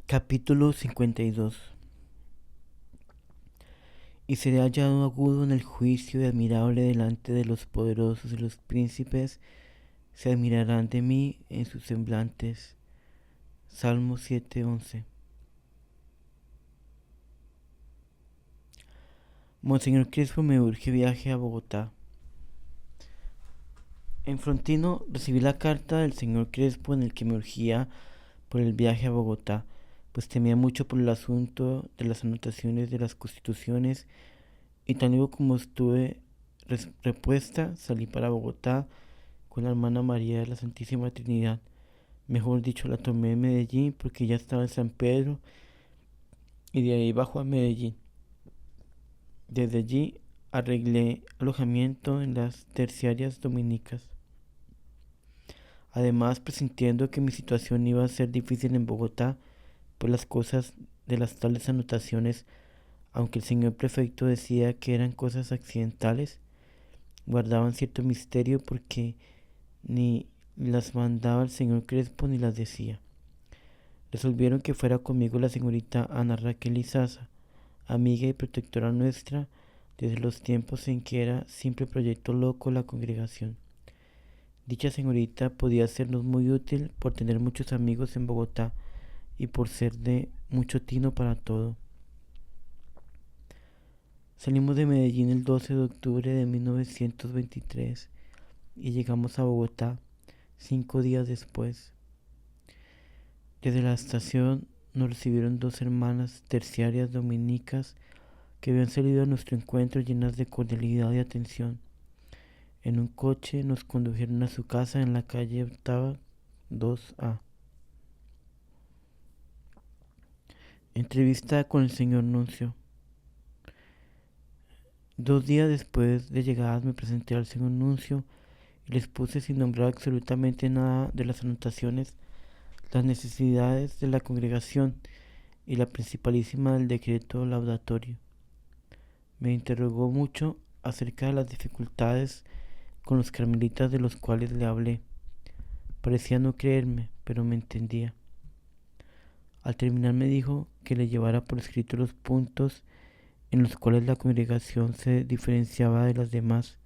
Capítulo 52. Y seré hallado agudo en el juicio y admirable delante de los poderosos, y los príncipes se admirarán de mí en sus semblantes. Salmo 7:11. Monseñor Crespo, me urge viaje a Bogotá. En Frontino recibí la carta del señor Crespo en el que me urgía por el viaje a Bogotá, pues temía mucho por el asunto de las anotaciones de las constituciones, y tan luego como estuve repuesta, salí para Bogotá con la hermana María de la Santísima Trinidad. Mejor dicho, la tomé en Medellín porque ya estaba en San Pedro, y de ahí bajó a Medellín. Desde allí arreglé alojamiento en las terciarias dominicas. Además, presintiendo que mi situación iba a ser difícil en Bogotá, pues las cosas de las tales anotaciones, aunque el señor prefecto decía que eran cosas accidentales, guardaban cierto misterio, porque ni las mandaba el señor Crespo ni las decía. Resolvieron que fuera conmigo la señorita Ana Raquel Izaza, amiga y protectora nuestra desde los tiempos en que era simple proyecto loco la congregación. Dicha señorita podía sernos muy útil por tener muchos amigos en Bogotá y por ser de mucho tino para todo. Salimos de Medellín el 12 de octubre de 1923 y llegamos a Bogotá 5 días después. Desde la estación nos recibieron dos hermanas terciarias dominicas que habían salido a nuestro encuentro llenas de cordialidad y atención. En un coche nos condujeron a su casa en la calle Octava 2A. Entrevista con el señor Nuncio. 2 días después de llegadas me presenté al señor Nuncio y les puse, sin nombrar absolutamente nada de las anotaciones, las necesidades de la congregación y la principalísima del decreto laudatorio. Me interrogó mucho acerca de las dificultades con los carmelitas de los cuales le hablé. Parecía no creerme, pero me entendía. Al terminar me dijo que le llevara por escrito los puntos en los cuales la congregación se diferenciaba de las demás.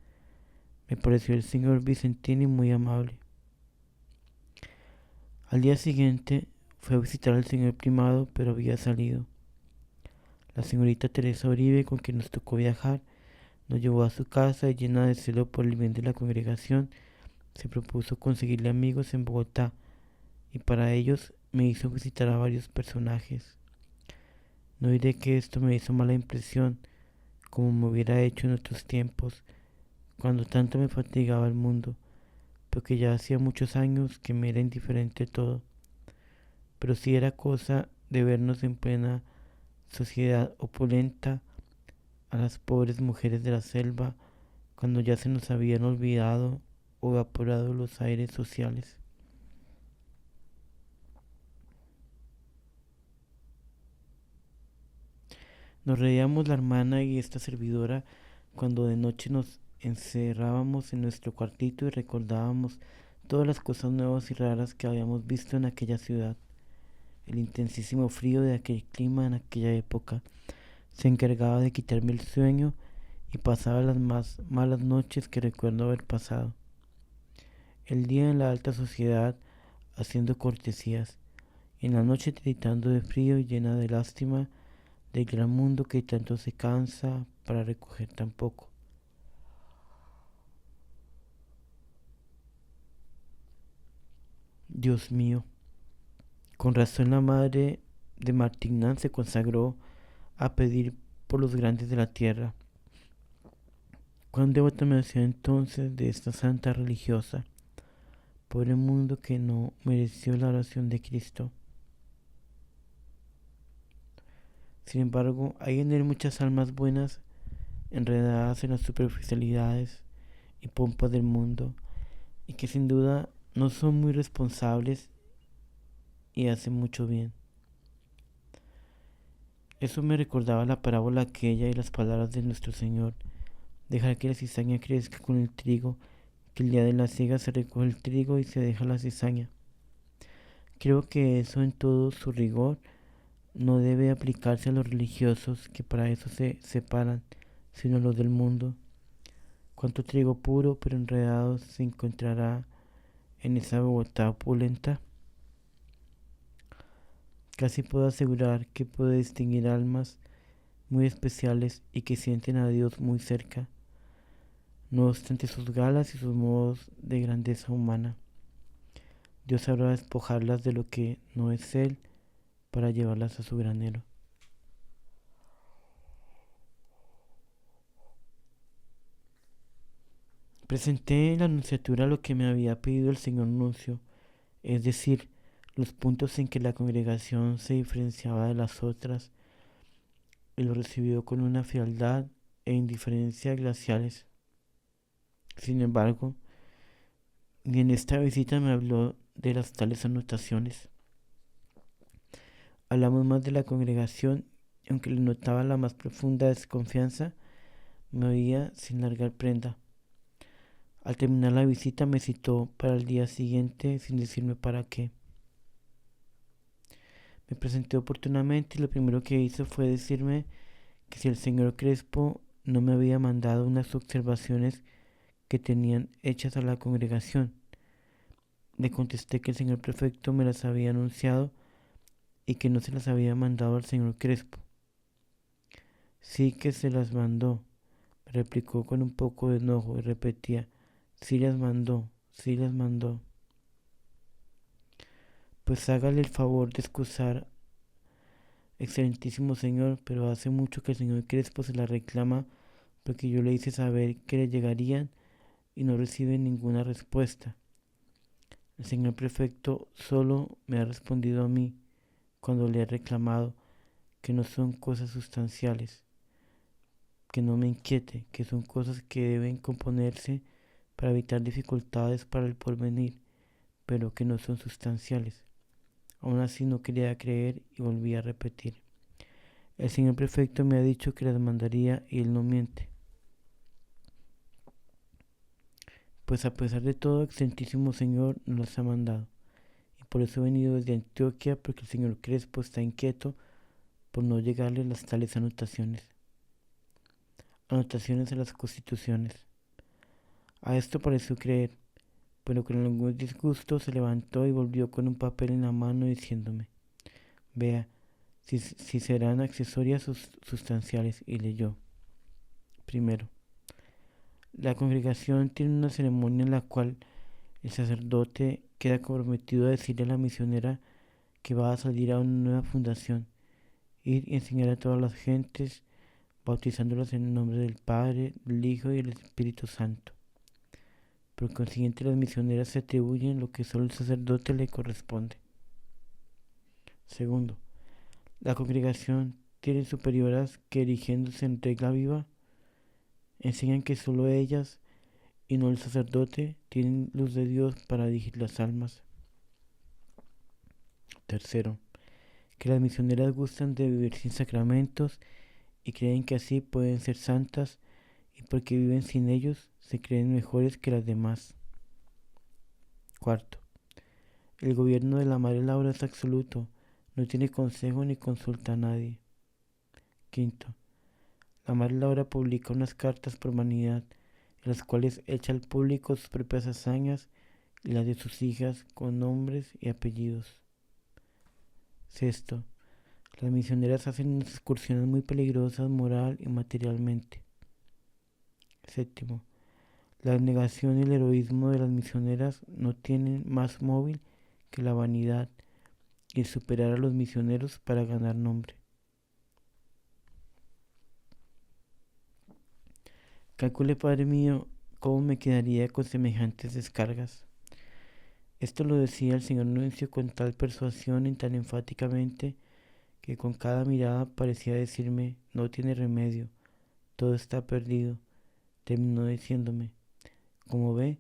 Me pareció el señor Vicentini muy amable. Al día siguiente fue a visitar al señor primado, pero había salido. La señorita Teresa Uribe, con quien nos tocó viajar, nos llevó a su casa y, llena de celo por el bien de la congregación, se propuso conseguirle amigos en Bogotá, y para ellos me hizo visitar a varios personajes. No diré que esto me hizo mala impresión, como me hubiera hecho en otros tiempos, cuando tanto me fatigaba el mundo, porque ya hacía muchos años que me era indiferente todo. Pero sí era cosa de vernos en plena sociedad opulenta, a las pobres mujeres de la selva, cuando ya se nos habían olvidado o evaporado los aires sociales. Nos reíamos la hermana y esta servidora cuando de noche nos encerrábamos en nuestro cuartito y recordábamos todas las cosas nuevas y raras que habíamos visto en aquella ciudad. El intensísimo frío de aquel clima en aquella época se encargaba de quitarme el sueño, y pasaba las más malas noches que recuerdo haber pasado. El día en la alta sociedad haciendo cortesías, y en la noche tiritando de frío y llena de lástima del gran mundo que tanto se cansa para recoger tan poco. Dios mío, con razón la madre de Martignan se consagró a pedir por los grandes de la tierra. Cuán devota me hacía entonces de esta santa religiosa. Pobre mundo que no mereció la oración de Cristo. Sin embargo, hay en él muchas almas buenas, enredadas en las superficialidades y pompas del mundo, y que sin duda no son muy responsables y hacen mucho bien. Eso me recordaba la parábola aquella y las palabras de nuestro Señor: dejar que la cizaña crezca con el trigo, que el día de la siega se recoge el trigo y se deja la cizaña. Creo que eso, en todo su rigor, no debe aplicarse a los religiosos que para eso se separan, sino a los del mundo. Cuánto trigo puro pero enredado se encontrará en esa Bogotá opulenta. Casi puedo asegurar que puedo distinguir almas muy especiales y que sienten a Dios muy cerca, no obstante sus galas y sus modos de grandeza humana. Dios sabrá despojarlas de lo que no es Él para llevarlas a su granero. Presenté en la nunciatura lo que me había pedido el señor nuncio, es decir, los puntos en que la congregación se diferenciaba de las otras, y lo recibió con una frialdad e indiferencia glaciales. Sin embargo, ni en esta visita me habló de las tales anotaciones. Hablamos más de la congregación y aunque le notaba la más profunda desconfianza, me oía sin largar prenda. Al terminar la visita me citó para el día siguiente sin decirme para qué. Me presenté oportunamente y lo primero que hizo fue decirme que si el señor Crespo no me había mandado unas observaciones que tenían hechas a la congregación. Le contesté que el señor prefecto me las había anunciado y que no se las había mandado al señor Crespo. Sí que se las mandó, me replicó con un poco de enojo y repetía, sí las mandó, sí las mandó. Pues hágale el favor de excusar, excelentísimo señor, pero hace mucho que el señor Crespo se la reclama porque yo le hice saber que le llegarían y no recibe ninguna respuesta. El señor prefecto solo me ha respondido a mí cuando le he reclamado que no son cosas sustanciales, que no me inquiete, que son cosas que deben componerse para evitar dificultades para el porvenir, pero que no son sustanciales. Aún así no quería creer y volví a repetir. El señor prefecto me ha dicho que las mandaría y él no miente. Pues a pesar de todo, excelentísimo señor no las ha mandado. Y por eso he venido desde Antioquia, porque el señor Crespo está inquieto por no llegarle las tales anotaciones. Anotaciones a las constituciones. A esto pareció creer, pero con algún disgusto se levantó y volvió con un papel en la mano diciéndome, vea, si serán accesorias sustanciales, y leyó. Primero, la congregación tiene una ceremonia en la cual el sacerdote queda comprometido a decirle a la misionera que va a salir a una nueva fundación, ir y enseñar a todas las gentes, bautizándolas en el nombre del Padre, del Hijo y del Espíritu Santo. Por consiguiente, las misioneras se atribuyen lo que solo el sacerdote le corresponde. Segundo, la congregación tiene superioras que, erigiéndose en regla viva, enseñan que solo ellas y no el sacerdote tienen luz de Dios para dirigir las almas. Tercero, que las misioneras gustan de vivir sin sacramentos y creen que así pueden ser santas y porque viven sin ellos se creen mejores que las demás. Cuarto, el gobierno de la Madre Laura es absoluto, no tiene consejo ni consulta a nadie. Quinto, la Madre Laura publica unas cartas por vanidad, en las cuales echa al público sus propias hazañas y las de sus hijas con nombres y apellidos. Sexto, las misioneras hacen unas excursiones muy peligrosas moral y materialmente. Séptimo, la abnegación y el heroísmo de las misioneras no tienen más móvil que la vanidad y el superar a los misioneros para ganar nombre. Calcule, Padre mío, cómo me quedaría con semejantes descargas. Esto lo decía el señor nuncio con tal persuasión y tan enfáticamente que con cada mirada parecía decirme, no tiene remedio, todo está perdido. Terminó diciéndome, como ve,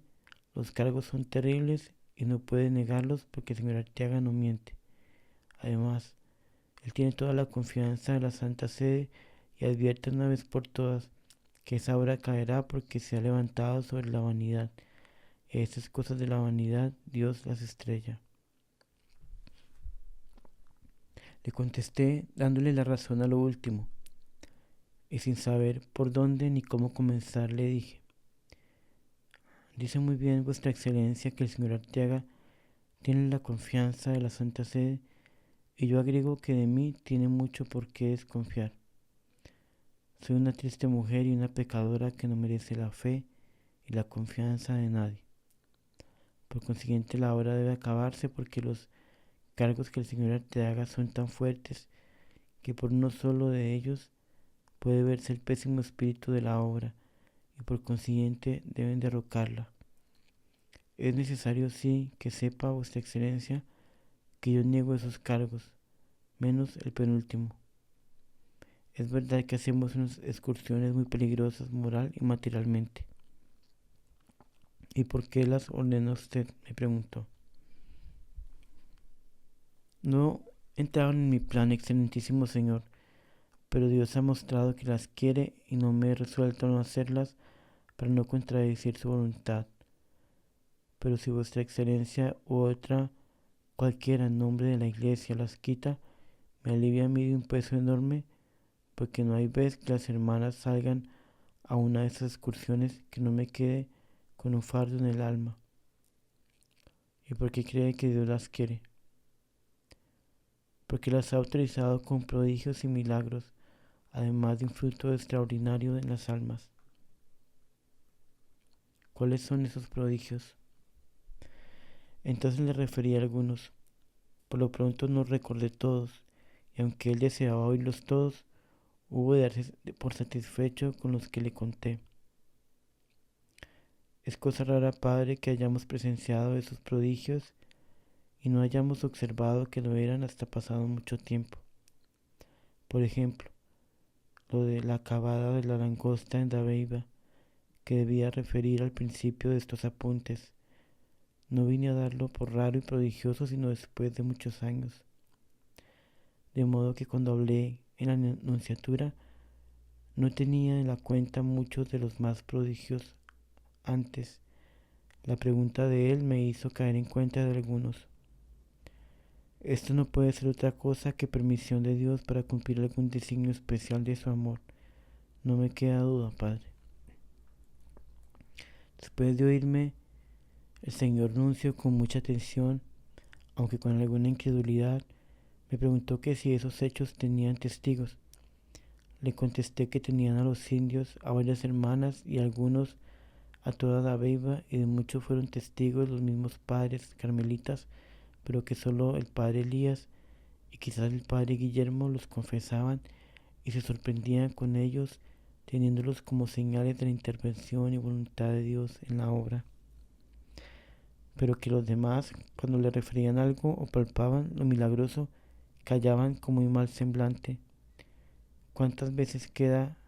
los cargos son terribles y no puede negarlos porque el señor Arteaga no miente. Además, él tiene toda la confianza de la Santa Sede y advierte una vez por todas que esa obra caerá porque se ha levantado sobre la vanidad. Y estas cosas de la vanidad Dios las estrella. Le contesté dándole la razón a lo último, y sin saber por dónde ni cómo comenzar le dije: dice muy bien vuestra excelencia que el señor Arteaga tiene la confianza de la Santa Sede, y yo agrego que de mí tiene mucho por qué desconfiar. Soy una triste mujer y una pecadora que no merece la fe y la confianza de nadie. Por consiguiente, la obra debe acabarse, porque los cargos que el señor Arteaga son tan fuertes que por uno solo de ellos puede verse el pésimo espíritu de la obra, y por consiguiente deben derrocarla. Es necesario, sí, que sepa vuestra excelencia que yo niego esos cargos, menos el penúltimo. Es verdad que hacemos unas excursiones muy peligrosas moral y materialmente. ¿Y por qué las ordena usted?, me preguntó. No entraron en mi plan, excelentísimo señor, pero Dios ha mostrado que las quiere y no me he resuelto a no hacerlas para no contradecir su voluntad. Pero si vuestra excelencia u otra cualquiera en nombre de la iglesia las quita, me alivia a mí de un peso enorme, porque no hay vez que las hermanas salgan a una de esas excursiones que no me quede con un fardo en el alma. ¿Y por qué cree que Dios las quiere? Porque las ha autorizado con prodigios y milagros, además de un fruto extraordinario en las almas. ¿Cuáles son esos prodigios? Entonces le referí a algunos. Por lo pronto no recordé todos, y aunque él deseaba oírlos todos, hubo de darse por satisfecho con los que le conté. Es cosa rara, padre, que hayamos presenciado esos prodigios y no hayamos observado que lo eran hasta pasado mucho tiempo. Por ejemplo, lo de la acabada de la langosta en Dabeiba, que debía referir al principio de estos apuntes. No vine a darlo por raro y prodigioso sino después de muchos años. De modo que cuando hablé en la nunciatura no tenía en la cuenta muchos de los más prodigios antes. La pregunta de él me hizo caer en cuenta de algunos. Esto no puede ser otra cosa que permisión de Dios para cumplir algún designio especial de su amor. No me queda duda, padre. Después de oírme, el señor nuncio con mucha atención, aunque con alguna incredulidad, me preguntó que si esos hechos tenían testigos. Le contesté que tenían a los indios, a varias hermanas y algunos a toda la beiba, y de muchos fueron testigos los mismos padres carmelitas, pero que solo el padre Elías y quizás el padre Guillermo los confesaban y se sorprendían con ellos, teniéndolos como señales de la intervención y voluntad de Dios en la obra. Pero que los demás, cuando le referían algo o palpaban lo milagroso, callaban con muy mal semblante. ¿Cuántas veces queda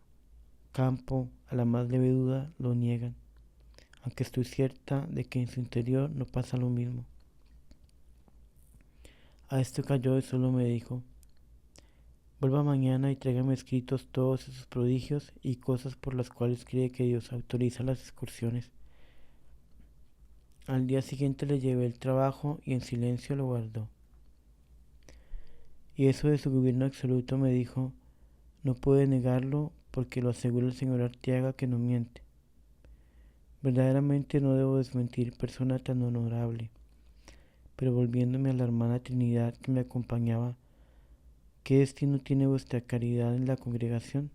campo a la más leve duda lo niegan, aunque estoy cierta de que en su interior no pasa lo mismo? A esto cayó y solo me dijo: vuelva mañana y tráigame escritos todos esos prodigios y cosas por las cuales cree que Dios autoriza las excursiones. Al día siguiente le llevé el trabajo y en silencio lo guardó. Y eso de su gobierno absoluto, me dijo, no puede negarlo, porque lo asegura el señor Arteaga que no miente. Verdaderamente no debo desmentir persona tan honorable. Pero volviéndome a la hermana Trinidad que me acompañaba, ¿qué destino tiene vuestra caridad en la congregación?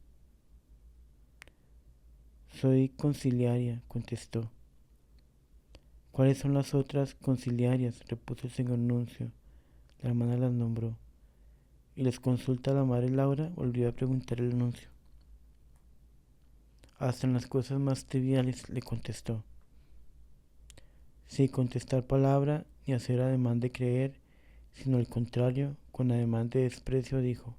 Soy conciliaria, contestó. ¿Cuáles son las otras conciliarias?, repuso el señor nuncio. La hermana las nombró. ¿Y les consulta a la madre Laura?, volvió a preguntar el nuncio. Hasta en las cosas más triviales, le contestó. Sin contestar palabra ni hacer ademán de creer, sino al contrario, con ademán de desprecio, dijo: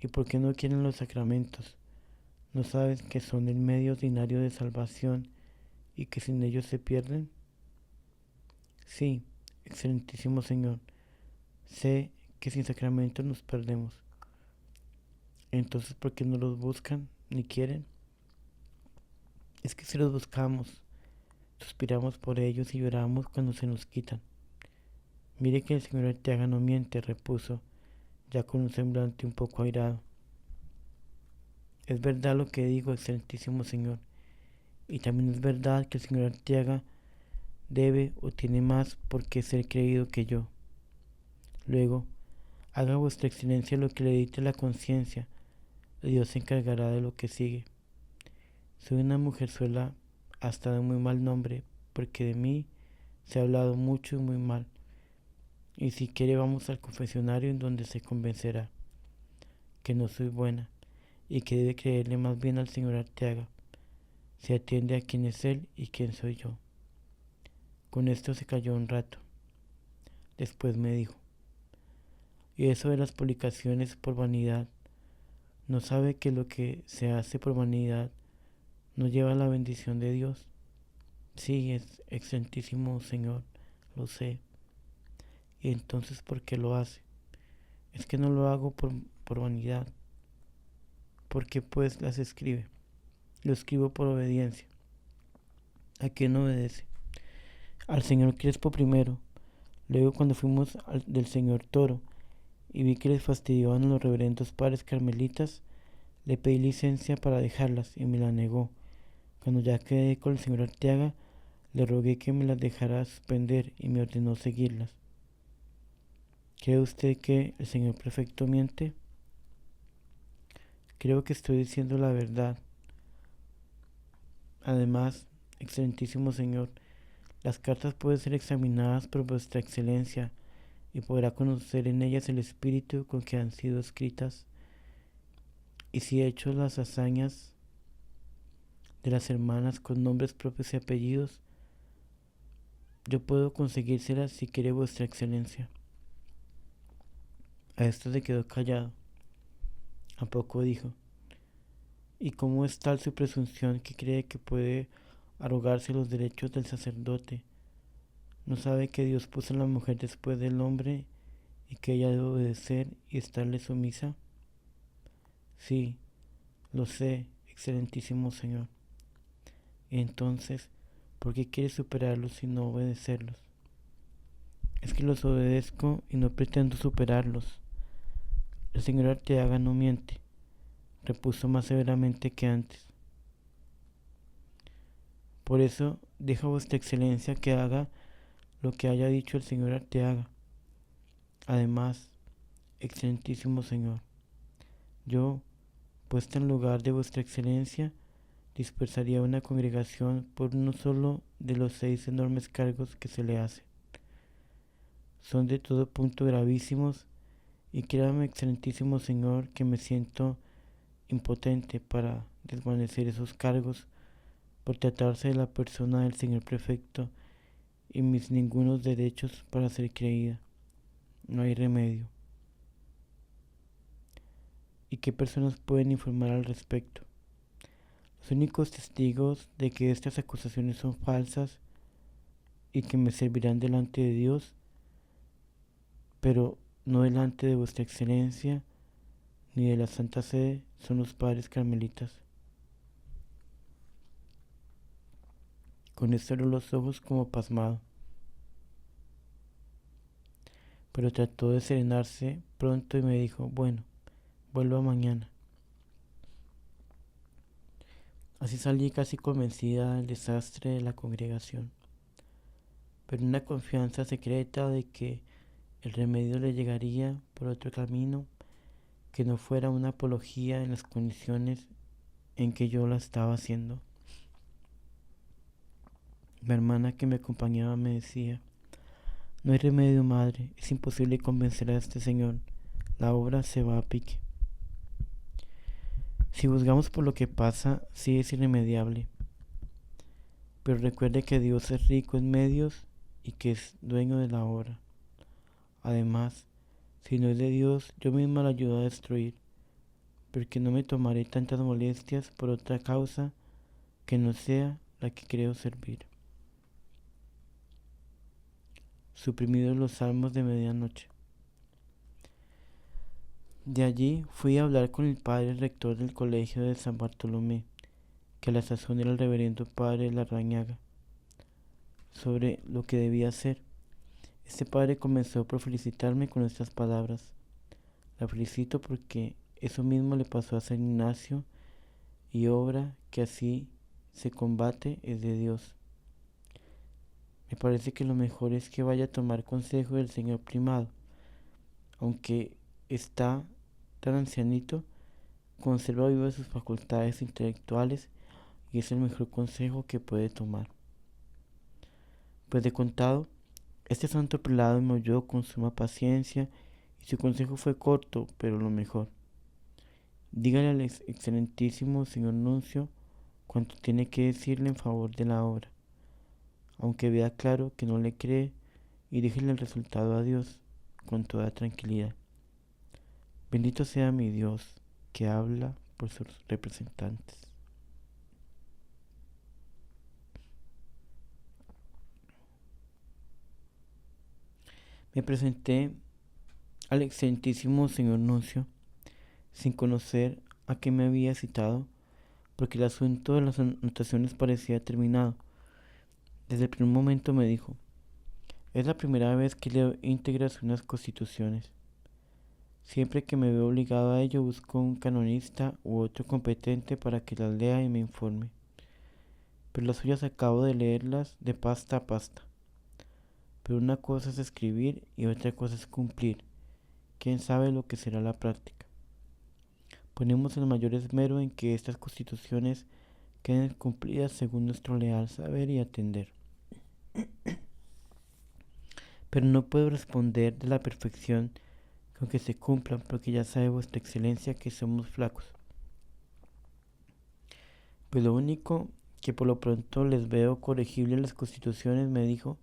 ¿y por qué no quieren los sacramentos? ¿No sabes que son el medio ordinario de salvación y que sin ellos se pierden? Sí, excelentísimo señor, sé que sin sacramentos nos perdemos. Entonces, ¿por qué no los buscan ni quieren? Es que si los buscamos, suspiramos por ellos y lloramos cuando se nos quitan. Mire que el señor Arteaga no miente, repuso, ya con un semblante un poco airado. Es verdad lo que digo, excelentísimo señor, y también es verdad que el señor Arteaga debe o tiene más por qué ser creído que yo. Luego, haga vuestra excelencia lo que le dicte la conciencia, y Dios se encargará de lo que sigue. Soy una mujerzuela hasta de muy mal nombre, porque de mí se ha hablado mucho y muy mal. Y si quiere vamos al confesionario en donde se convencerá que no soy buena y que debe creerle más bien al señor Arteaga, si atiende a quién es él y quién soy yo. Con esto se calló un rato. Después me dijo, y eso de las publicaciones por vanidad, ¿no sabe que lo que se hace por vanidad no lleva la bendición de Dios? Sí, es excelentísimo señor, lo sé. ¿Y entonces por qué lo hace? Es que no lo hago por vanidad. ¿Por qué pues las escribe? Lo escribo por obediencia. ¿A quién obedece? Al señor Crespo primero. Luego cuando fuimos del señor Toro y vi que les fastidiaban a los reverendos padres carmelitas, le pedí licencia para dejarlas y me la negó. Cuando ya quedé con el señor Arteaga, le rogué que me las dejara suspender y me ordenó seguirlas. ¿Cree usted que el señor prefecto miente? Creo que estoy diciendo la verdad. Además, excelentísimo señor, las cartas pueden ser examinadas por vuestra excelencia y podrá conocer en ellas el espíritu con que han sido escritas, y si he hecho las hazañas de las hermanas con nombres propios y apellidos, yo puedo conseguírselas si quiere vuestra excelencia. A esto se quedó callado. A poco dijo, ¿y cómo es tal su presunción que cree que puede arrogarse los derechos del sacerdote? ¿No sabe que Dios puso a la mujer después del hombre y que ella debe obedecer y estarle sumisa? Sí, lo sé, excelentísimo señor. Entonces, ¿por qué quiere superarlos y no obedecerlos? Es que los obedezco y no pretendo superarlos. El señor Arteaga no miente, repuso más severamente que antes. Por eso deja a vuestra excelencia que haga lo que haya dicho el señor Arteaga. Además, excelentísimo señor, yo, puesta en lugar de vuestra excelencia, dispersaría una congregación por uno solo de los 6 enormes cargos que se le hace. Son de todo punto gravísimos y créame, excelentísimo señor, que me siento impotente para desvanecer esos cargos por tratarse de la persona del señor prefecto y mis ningunos derechos para ser creída. No hay remedio. ¿Y qué personas pueden informar al respecto? Los únicos testigos de que estas acusaciones son falsas y que me servirán delante de Dios, pero no delante de vuestra excelencia ni de la Santa Sede, son los padres carmelitas. Con esto cerró los ojos como pasmado, pero trató de serenarse pronto y me dijo, bueno, vuelva mañana. Así salí casi convencida del desastre de la congregación, pero una confianza secreta de que el remedio le llegaría por otro camino que no fuera una apología en las condiciones en que yo la estaba haciendo. Mi hermana que me acompañaba me decía, no hay remedio, madre, es imposible convencer a este señor, la obra se va a pique. Si juzgamos por lo que pasa, sí es irremediable, pero recuerde que Dios es rico en medios y que es dueño de la obra. Además, si no es de Dios, yo misma la ayudo a destruir, porque no me tomaré tantas molestias por otra causa que no sea la que creo servir. Suprimidos los salmos de medianoche. De allí fui a hablar con el padre rector del colegio de San Bartolomé, que a la sazón era el reverendo padre Larrañaga, sobre lo que debía hacer. Este padre comenzó por felicitarme con estas palabras. La felicito porque eso mismo le pasó a San Ignacio y obra que así se combate es de Dios. Me parece que lo mejor es que vaya a tomar consejo del señor primado. Aunque está tan ancianito, conserva vivas sus facultades intelectuales y es el mejor consejo que puede tomar. Pues de contado, este santo prelado me oyó con suma paciencia y su consejo fue corto, pero lo mejor. Dígale al excelentísimo señor nuncio cuanto tiene que decirle en favor de la obra, aunque vea claro que no le cree, y déjele el resultado a Dios con toda tranquilidad. Bendito sea mi Dios que habla por sus representantes. Me presenté al excelentísimo señor nuncio sin conocer a qué me había citado, porque el asunto de las anotaciones parecía terminado. Desde el primer momento me dijo: es la primera vez que leo íntegras unas constituciones. Siempre que me veo obligado a ello busco un canonista u otro competente para que las lea y me informe. Pero las suyas acabo de leerlas de pasta a pasta. Pero una cosa es escribir y otra cosa es cumplir. ¿Quién sabe lo que será la práctica? Ponemos el mayor esmero en que estas constituciones queden cumplidas según nuestro leal saber y atender. Pero no puedo responder de la perfección con que se cumplan, porque ya sabe vuestra excelencia que somos flacos. Pues lo único que por lo pronto les veo corregible en las constituciones, me dijo,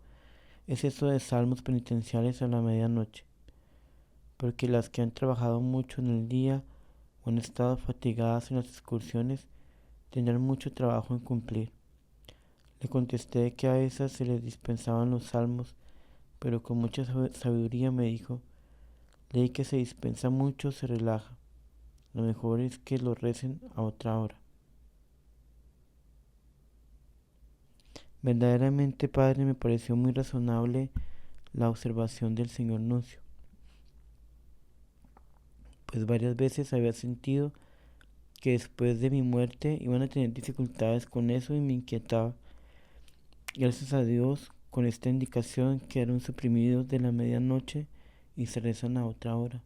es eso de salmos penitenciales a la medianoche, porque las que han trabajado mucho en el día o han estado fatigadas en las excursiones tendrán mucho trabajo en cumplir. Le contesté que a esas se les dispensaban los salmos, pero con mucha sabiduría me dijo: leí que se dispensa mucho, se relaja. Lo mejor es que lo recen a otra hora. Verdaderamente, padre, me pareció muy razonable la observación del señor nuncio, pues varias veces había sentido que después de mi muerte iban a tener dificultades con eso y me inquietaba. Gracias a Dios, con esta indicación quedaron suprimidos de la medianoche y se rezan a otra hora.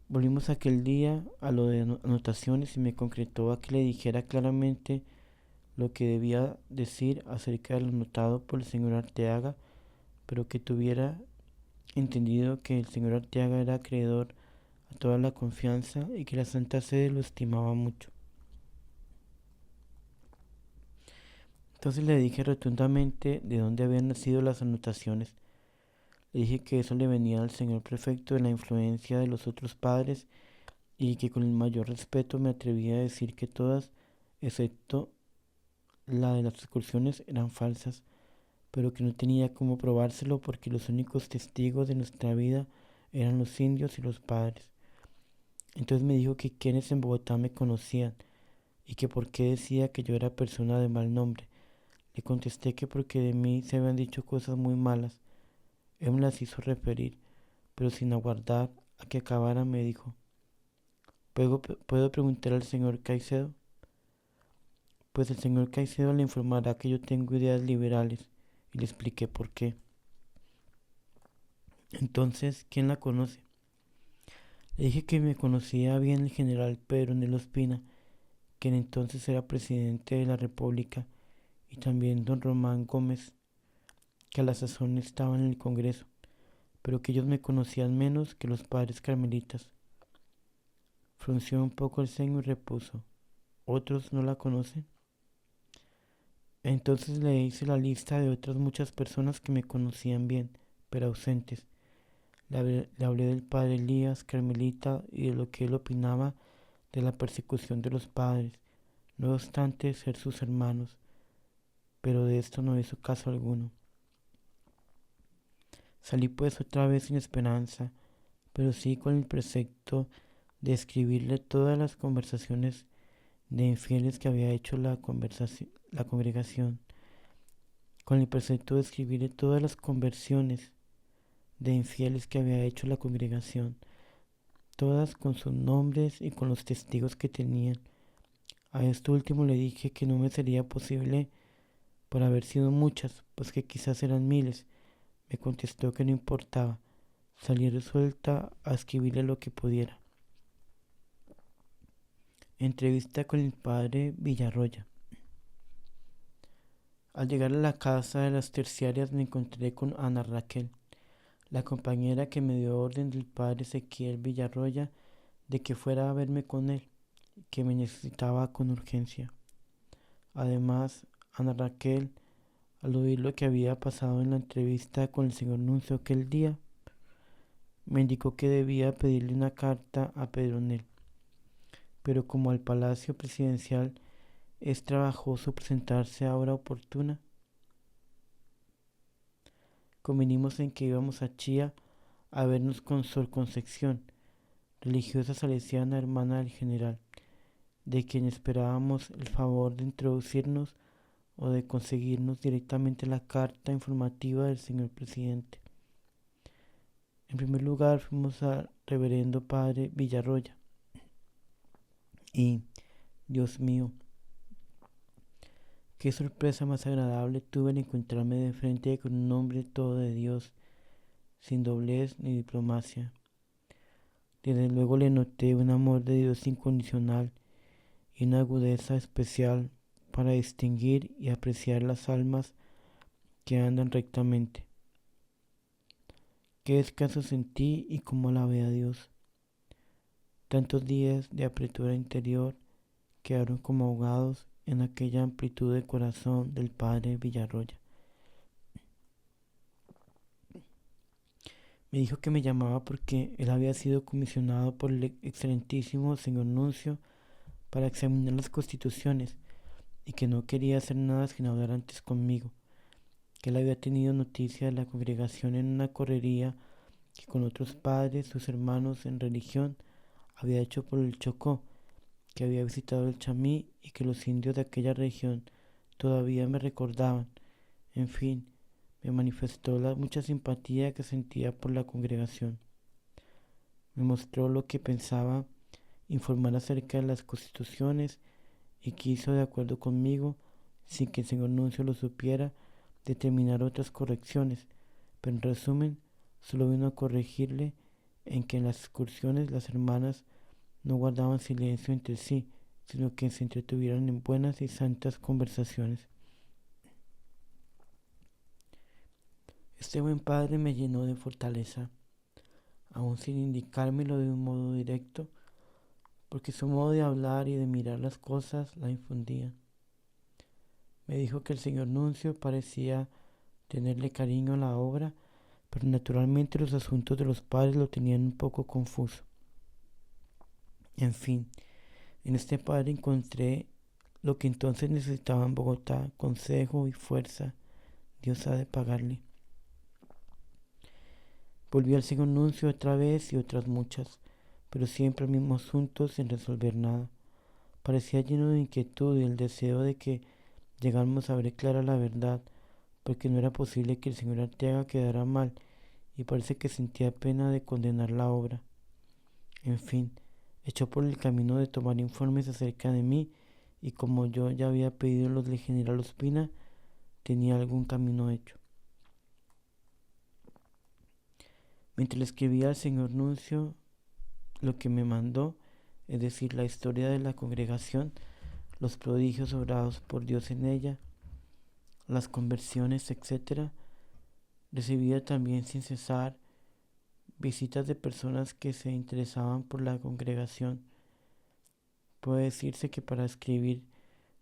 Volvimos aquel día a lo de anotaciones y me concretó a que le dijera claramente lo que debía decir acerca de lo notado por el señor Arteaga, pero que tuviera entendido que el señor Arteaga era acreedor a toda la confianza y que la Santa Sede lo estimaba mucho. Entonces le dije rotundamente de dónde habían nacido las anotaciones. Le dije que eso le venía al señor prefecto de la influencia de los otros padres y que con el mayor respeto me atrevía a decir que todas, excepto la de las excursiones, eran falsas, pero que no tenía cómo probárselo porque los únicos testigos de nuestra vida eran los indios y los padres. Entonces me dijo que quienes en Bogotá me conocían y que por qué decía que yo era persona de mal nombre. Le contesté que porque de mí se habían dicho cosas muy malas. Él me las hizo referir, pero sin aguardar a que acabara me dijo: ¿Puedo preguntar al señor Caicedo? Pues el señor Caicedo le informará que yo tengo ideas liberales, y le expliqué por qué. Entonces, ¿quién la conoce? Le dije que me conocía bien el general Pedro Nelo Espina, quien entonces era presidente de la República, y también don Román Gómez, que a la sazón estaba en el Congreso, pero que ellos me conocían menos que los padres carmelitas. Frunció un poco el ceño y repuso: ¿otros no la conocen? Entonces le hice la lista de otras muchas personas que me conocían bien, pero ausentes. Le hablé del padre Elías Carmelita y de lo que él opinaba de la persecución de los padres, no obstante ser sus hermanos, pero de esto no hizo caso alguno. Salí pues otra vez sin esperanza, pero sí con el precepto de escribirle todas las conversaciones de infieles que había hecho la congregación, con el precepto de escribirle todas las conversiones de infieles que había hecho la congregación, todas con sus nombres y con los testigos que tenían. A esto último le dije que no me sería posible por haber sido muchas, pues que quizás eran miles. Me contestó que no importaba. Salí resuelta a escribirle lo que pudiera. Entrevista con el padre Villarroya. Al llegar a la casa de las terciarias me encontré con Ana Raquel, la compañera que me dio orden del padre Ezequiel Villarroya de que fuera a verme con él, que me necesitaba con urgencia. Además, Ana Raquel, al oír lo que había pasado en la entrevista con el señor Nuncio aquel día, me indicó que debía pedirle una carta a Pedronel, pero como al Palacio Presidencial es trabajoso presentarse a hora oportuna, convenimos en que íbamos a Chía a vernos con Sor Concepción, religiosa salesiana hermana del general, de quien esperábamos el favor de introducirnos o de conseguirnos directamente la carta informativa del señor presidente. En primer lugar fuimos al reverendo padre Villarroya y, Dios mío, qué sorpresa más agradable tuve al encontrarme de frente con un hombre todo de Dios, sin doblez ni diplomacia. Desde luego le noté un amor de Dios incondicional y una agudeza especial para distinguir y apreciar las almas que andan rectamente. Qué descanso sentí y cómo alabé a Dios. Tantos días de apretura interior quedaron como ahogados en aquella amplitud de corazón del padre Villarroya. Me dijo que me llamaba porque él había sido comisionado por el excelentísimo señor Nuncio para examinar las constituciones y que no quería hacer nada sin hablar antes conmigo, que él había tenido noticia de la congregación en una correría que con otros padres, sus hermanos en religión, había hecho por el Chocó, que había visitado el Chamí y que los indios de aquella región todavía me recordaban. En fin, me manifestó la mucha simpatía que sentía por la congregación. Me mostró lo que pensaba informar acerca de las constituciones y quiso, de acuerdo conmigo, sin que el señor Nuncio lo supiera, determinar otras correcciones, pero en resumen, solo vino a corregirle en que en las excursiones las hermanas no guardaban silencio entre sí, sino que se entretuvieran en buenas y santas conversaciones. Este buen padre me llenó de fortaleza, aun sin indicármelo de un modo directo, porque su modo de hablar y de mirar las cosas la infundía. Me dijo que el señor Nuncio parecía tenerle cariño a la obra, pero naturalmente los asuntos de los padres lo tenían un poco confuso. En fin, en este padre encontré lo que entonces necesitaba en Bogotá: consejo y fuerza. Dios ha de pagarle. Volví al señor Nuncio otra vez y otras muchas, pero siempre el mismo asunto sin resolver nada. Parecía lleno de inquietud y el deseo de que llegáramos a ver clara la verdad, porque no era posible que el señor Arteaga quedara mal, y parece que sentía pena de condenar la obra. En fin, echó por el camino de tomar informes acerca de mí, y como yo ya había pedido los del general Ospina, tenía algún camino hecho. Mientras le escribía al señor Nuncio lo que me mandó, es decir, la historia de la congregación, los prodigios obrados por Dios en ella, las conversiones, etc., recibía también sin cesar visitas de personas que se interesaban por la congregación. Puede decirse que para escribir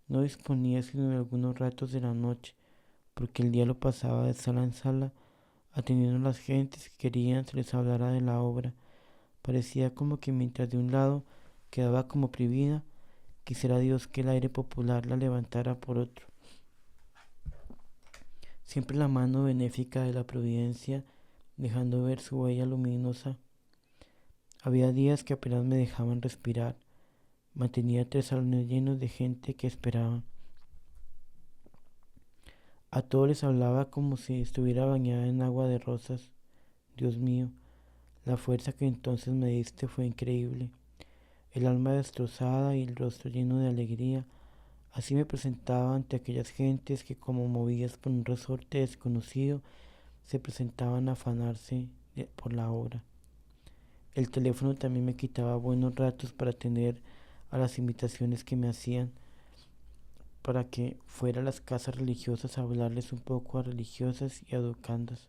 no disponía sino de algunos ratos de la noche, porque el día lo pasaba de sala en sala, atendiendo a las gentes que querían se les hablara de la obra. Parecía como que mientras de un lado quedaba como prohibida, quisiera Dios que el aire popular la levantara por otro. Siempre la mano benéfica de la providencia, dejando ver su huella luminosa. Había días que apenas me dejaban respirar. Mantenía 3 salones llenos de gente que esperaban. A todos les hablaba como si estuviera bañada en agua de rosas. Dios mío, La fuerza que entonces me diste fue increíble. El alma destrozada y el rostro lleno de alegría. Así me presentaba ante aquellas gentes que, como movidas por un resorte desconocido, se presentaban a afanarse por la obra. El teléfono también me quitaba buenos ratos para atender a las invitaciones que me hacían para que fuera a las casas religiosas a hablarles un poco a religiosas y a educandas.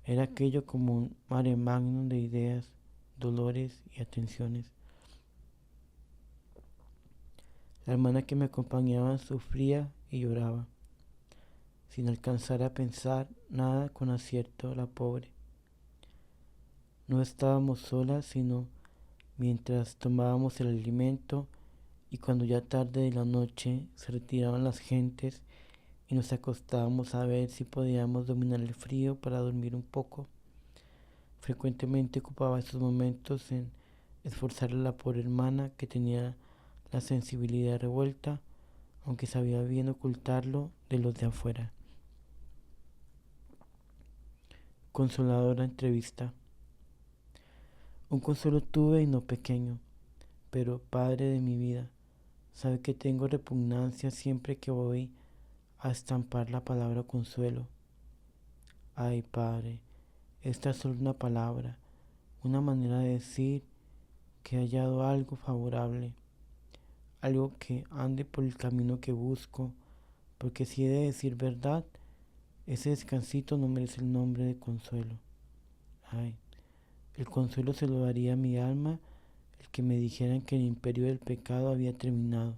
Era aquello como un mare magnum de ideas, dolores y atenciones. La hermana que me acompañaba sufría y lloraba, sin alcanzar a pensar nada con acierto, la pobre. No estábamos solas, sino mientras tomábamos el alimento y cuando ya tarde de la noche se retiraban las gentes y nos acostábamos a ver si podíamos dominar el frío para dormir un poco. Frecuentemente ocupaba estos momentos en esforzar a la pobre hermana que tenía la sensibilidad revuelta, aunque sabía bien ocultarlo de los de afuera. Consoladora entrevista. Un consuelo tuve y no pequeño, pero padre de mi vida, sabe que tengo repugnancia siempre que voy a estampar la palabra consuelo. Ay, padre, esta es solo una palabra, una manera de decir que he hallado algo favorable, algo que ande por el camino que busco, porque si he de decir verdad, ese descansito no merece el nombre de consuelo. Ay, el consuelo se lo daría a mi alma el que me dijeran que el imperio del pecado había terminado,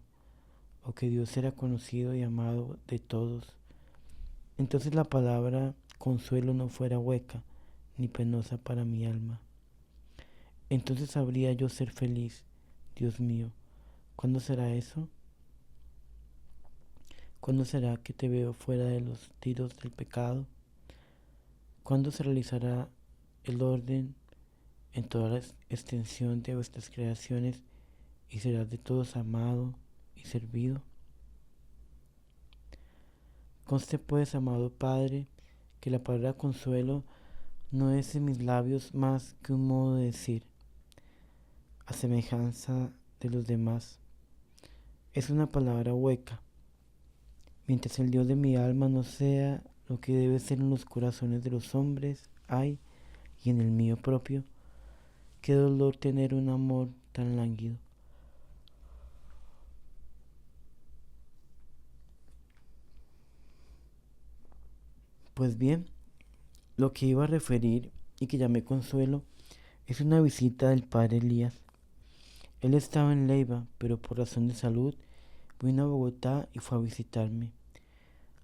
o que Dios era conocido y amado de todos. Entonces la palabra consuelo no fuera hueca ni penosa para mi alma. Entonces sabría yo ser feliz. Dios mío, ¿cuándo será eso? ¿Cuándo será que te veo fuera de los tiros del pecado? ¿Cuándo se realizará el orden en toda la extensión de vuestras creaciones y serás de todos amado y servido? Conste pues, amado Padre, que la palabra consuelo no es en mis labios más que un modo de decir, a semejanza de los demás. Es una palabra hueca. Mientras el Dios de mi alma no sea lo que debe ser en los corazones de los hombres, ay, y en el mío propio, qué dolor tener un amor tan lánguido. Pues bien, lo que iba a referir y que llamé consuelo es una visita del padre Elías. Él estaba en Leiva, pero por razón de salud vino a Bogotá y fue a visitarme.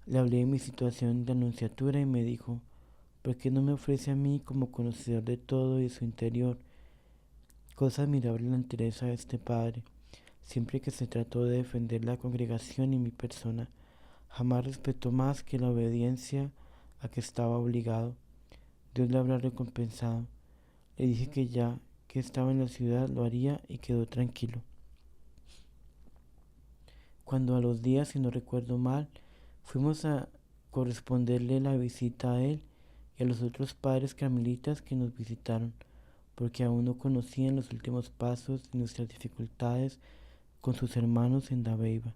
Le hablé de mi situación de anunciatura y me dijo, ¿por qué no me ofrece a mí como conocedor de todo y de su interior? Cosa admirable la entereza de este padre, siempre que se trató de defender la congregación y mi persona. Jamás respetó más que la obediencia a que estaba obligado. Dios le habrá recompensado. Le dije que ya que estaba en la ciudad lo haría y quedó tranquilo. Cuando a los días, si no recuerdo mal, fuimos a corresponderle la visita a él y a los otros padres carmelitas que nos visitaron, porque aún no conocían los últimos pasos de nuestras dificultades con sus hermanos en Dabeiba.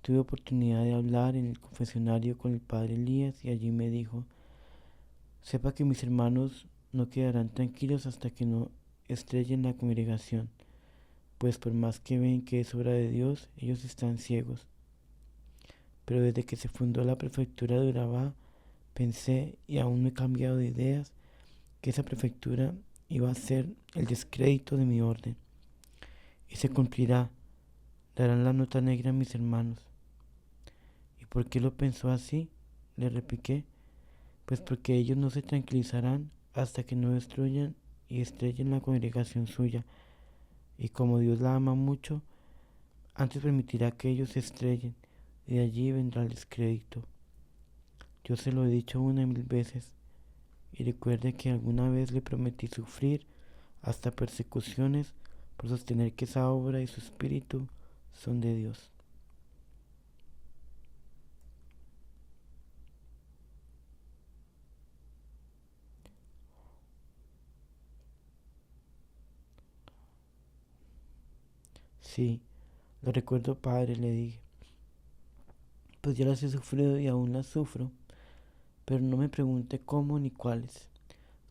Tuve oportunidad de hablar en el confesionario con el padre Elías y allí me dijo, sepa que mis hermanos no quedarán tranquilos hasta que no estrellen la congregación, pues por más que ven que es obra de Dios, ellos están ciegos. Pero desde que se fundó la prefectura de Urabá, pensé, y aún no he cambiado de ideas, que esa prefectura iba a ser el descrédito de mi orden. Y se cumplirá, darán la nota negra a mis hermanos. ¿Y por qué lo pensó así? Le repliqué. Pues porque ellos no se tranquilizarán hasta que no destruyan y estrellen la congregación suya. Y como Dios la ama mucho, antes permitirá que ellos se estrellen, y de allí vendrá el descrédito. Yo se lo he dicho 1.000 veces, y recuerde que alguna vez le prometí sufrir hasta persecuciones por sostener que esa obra y su espíritu son de Dios. Sí, lo recuerdo, padre, le dije. Pues ya las he sufrido y aún las sufro, pero no me pregunte cómo ni cuáles.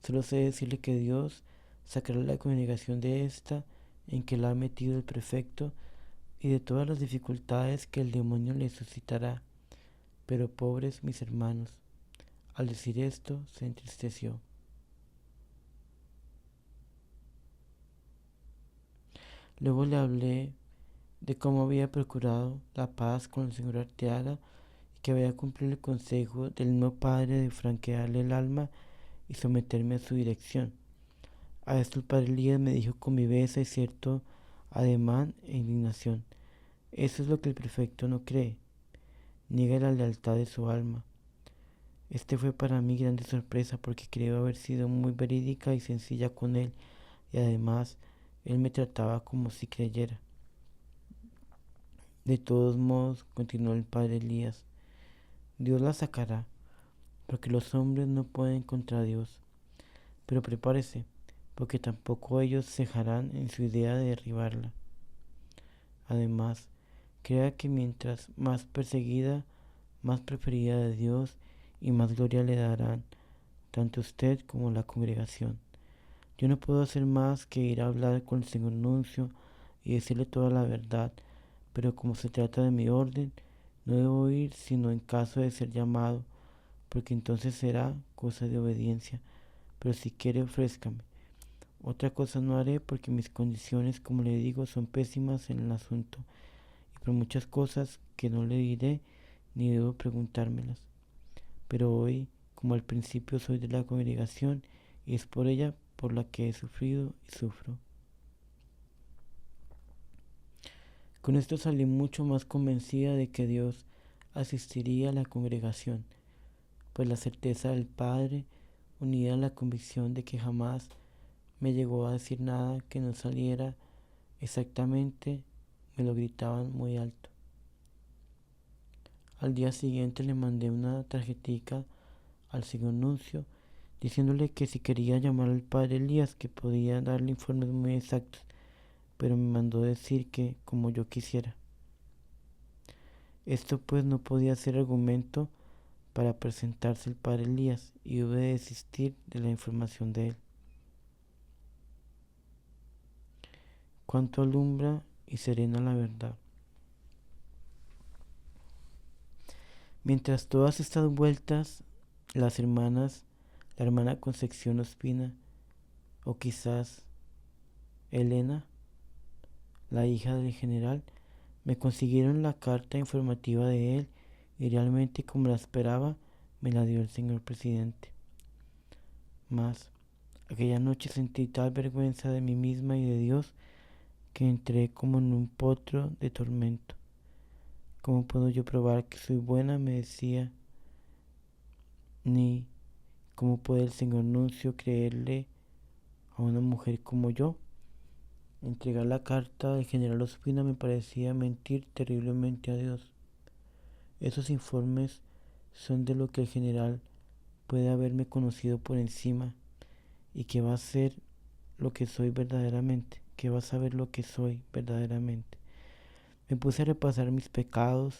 Solo sé decirle que Dios sacará la congregación de esta en que la ha metido el prefecto y de todas las dificultades que el demonio le suscitará. Pero pobres mis hermanos. Al decir esto, se entristeció. Luego le hablé de cómo había procurado la paz con el señor Arteaga y que había cumplido el consejo del mismo padre de franquearle el alma y someterme a su dirección. A esto el padre Elías me dijo con viveza y cierto ademán e indignación: eso es lo que el prefecto no cree, niega la lealtad de su alma. Este fue para mí grande sorpresa porque creo haber sido muy verídica y sencilla con él, y además él me trataba como si creyera. De todos modos, continuó el padre Elías, Dios la sacará, porque los hombres no pueden contra Dios. Pero prepárese, porque tampoco ellos cejarán en su idea de derribarla. Además, crea que mientras más perseguida, más preferida de Dios y más gloria le darán, tanto usted como la congregación. Yo no puedo hacer más que ir a hablar con el señor nuncio y decirle toda la verdad, pero como se trata de mi orden, no debo ir sino en caso de ser llamado, porque entonces será cosa de obediencia. Pero si quiere, ofrézcame. Otra cosa no haré porque mis condiciones, como le digo, son pésimas en el asunto, y por muchas cosas que no le diré ni debo preguntármelas. Pero hoy, como al principio soy de la congregación, y es por ella por la que he sufrido y sufro. Con esto salí mucho más convencida de que Dios asistiría a la congregación, pues la certeza del Padre, unida a la convicción de que jamás me llegó a decir nada que no saliera exactamente, me lo gritaban muy alto. Al día siguiente le mandé una tarjetica al señor nuncio diciéndole que si quería llamar al padre Elías que podía darle informes muy exactos, pero me mandó decir que como yo quisiera. Esto pues no podía ser argumento para presentarse el padre Elías y hube de desistir de la información de él. Cuánto alumbra y serena la verdad. Mientras todas estas vueltas, las hermanas, la hermana Concepción Ospina, o quizás Elena, la hija del general, me consiguieron la carta informativa de él y realmente como la esperaba, me la dio el señor presidente. Mas, aquella noche sentí tal vergüenza de mí misma y de Dios que entré como en un potro de tormento. ¿Cómo puedo yo probar que soy buena?, me decía. Ni cómo puede el señor nuncio creerle a una mujer como yo. Entregar la carta del general Ospina me parecía mentir terriblemente a Dios. Esos informes son de lo que el general puede haberme conocido por encima y que va a ser lo que soy verdaderamente, que va a saber lo que soy verdaderamente. Me puse a repasar mis pecados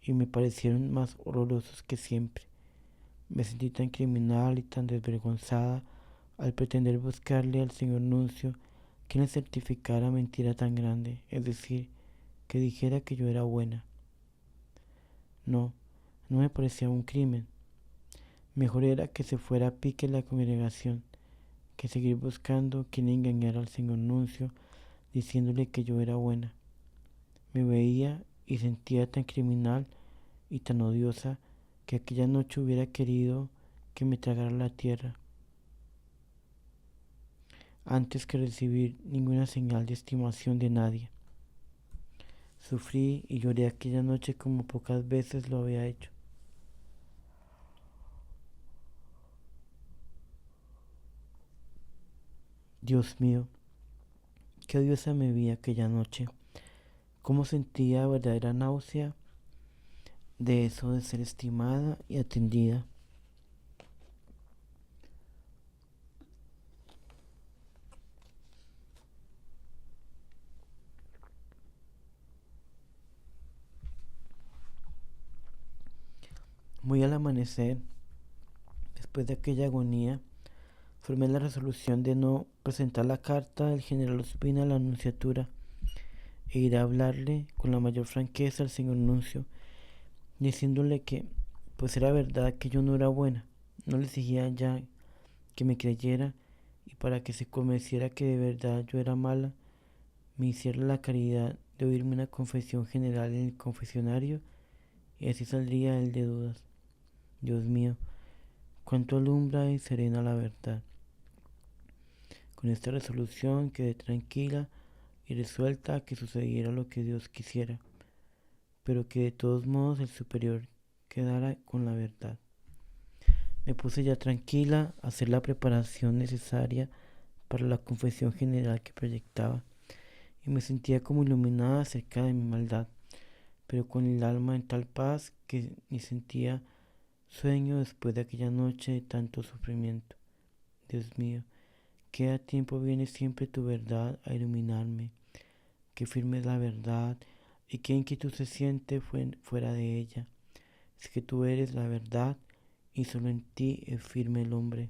y me parecieron más horrorosos que siempre. Me sentí tan criminal y tan desvergonzada al pretender buscarle al señor nuncio que le certificara mentira tan grande, es decir, que dijera que yo era buena. No, no me parecía un crimen. Mejor era que se fuera a pique la congregación, que seguir buscando quien engañara al señor nuncio diciéndole que yo era buena. Me veía y sentía tan criminal y tan odiosa que aquella noche hubiera querido que me tragara la tierra antes que recibir ninguna señal de estimación de nadie. Sufrí y lloré aquella noche como pocas veces lo había hecho. Dios mío, qué odiosa me vi aquella noche. Cómo sentía verdadera náusea de eso de ser estimada y atendida. amanecer, después de aquella agonía, formé la resolución de no presentar la carta del general Ospina a la nunciatura e ir a hablarle con la mayor franqueza al señor nuncio, diciéndole que pues era verdad que yo no era buena. No le exigía ya que me creyera, y para que se convenciera que de verdad yo era mala, me hiciera la caridad de oírme una confesión general en el confesionario, y así saldría él de dudas. Dios mío, cuánto alumbra y serena la verdad. Con esta resolución quedé tranquila y resuelta a que sucediera lo que Dios quisiera, pero que de todos modos el superior quedara con la verdad. Me puse ya tranquila a hacer la preparación necesaria para la confesión general que proyectaba, y me sentía como iluminada acerca de mi maldad, pero con el alma en tal paz que ni sentía sueño después de aquella noche de tanto sufrimiento. Dios mío, que a tiempo viene siempre tu verdad a iluminarme, que firme es la verdad y qué inquietud se siente fuera de ella. Es que tú eres la verdad y solo en ti es firme el hombre.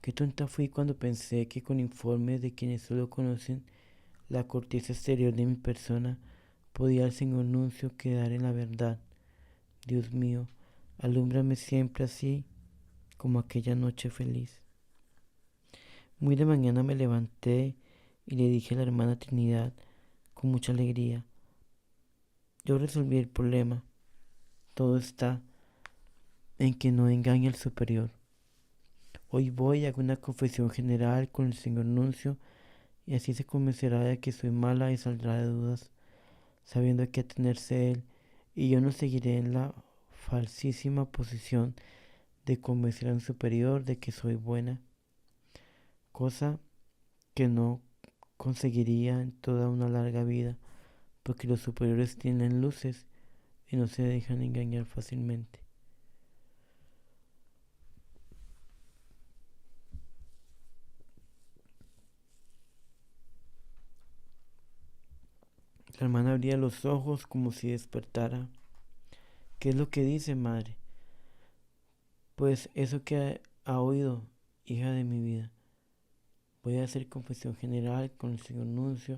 Qué tonta fui cuando pensé que con informes de quienes solo conocen la corteza exterior de mi persona podía el señor nuncio quedar en la verdad. Dios mío, alúmbrame siempre así como aquella noche feliz. Muy de mañana me levanté y le dije a la hermana Trinidad con mucha alegría: yo resolví el problema. Todo está en que no engañe al superior. Hoy voy a hacer una confesión general con el señor nuncio, y así se convencerá de que soy mala y saldrá de dudas, sabiendo a qué atenerse él, y yo no seguiré en la falsísima posición de convencer a un superior de que soy buena, cosa que no conseguiría en toda una larga vida, porque los superiores tienen luces y no se dejan engañar fácilmente. La hermana abría los ojos como si despertara. ¿Qué es lo que dice, madre? Pues eso que ha oído, hija de mi vida. Voy a hacer confesión general con el señor nuncio,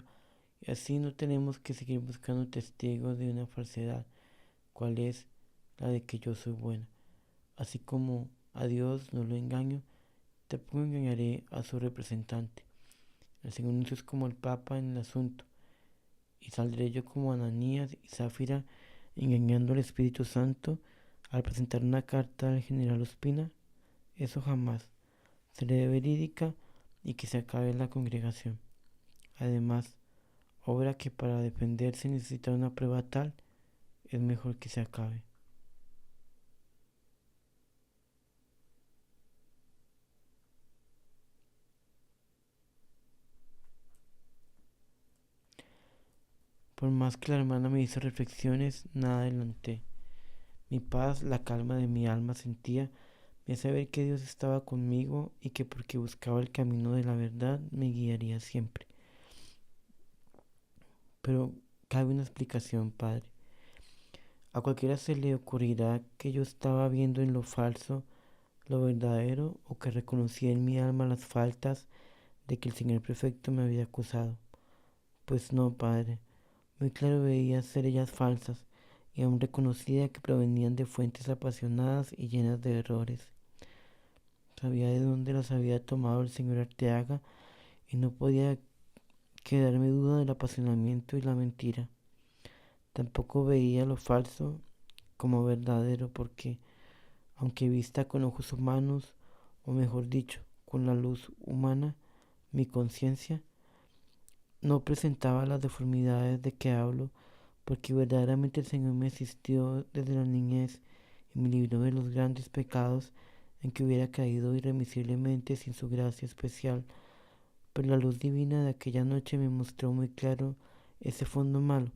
y así no tenemos que seguir buscando testigos de una falsedad, cual es la de que yo soy buena. Así como a Dios no lo engaño, tampoco engañaré a su representante. El señor nuncio es como el Papa en el asunto, y saldré yo como Ananías y Zafira engañando al Espíritu Santo al presentar una carta al general Ospina. Eso jamás. Seré verídica y que se acabe la congregación. Además, obra que para defenderse necesita una prueba tal, es mejor que se acabe. Por más que la hermana me hizo reflexiones, nada adelanté. Mi paz, la calma de mi alma sentía, me hacía saber que Dios estaba conmigo y que porque buscaba el camino de la verdad me guiaría siempre. Pero cabe una explicación, Padre. A cualquiera se le ocurrirá que yo estaba viendo en lo falso lo verdadero, o que reconocía en mi alma las faltas de que el señor prefecto me había acusado. Pues no, Padre. Muy claro veía ser ellas falsas, y aún reconocía que provenían de fuentes apasionadas y llenas de errores. Sabía de dónde las había tomado el señor Arteaga, y no podía quedarme duda del apasionamiento y la mentira. Tampoco veía lo falso como verdadero, porque, aunque vista con ojos humanos, o mejor dicho, con la luz humana, mi conciencia no presentaba las deformidades de que hablo, porque verdaderamente el Señor me asistió desde la niñez y me libró de los grandes pecados en que hubiera caído irremisiblemente sin su gracia especial. Pero la luz divina de aquella noche me mostró muy claro ese fondo malo,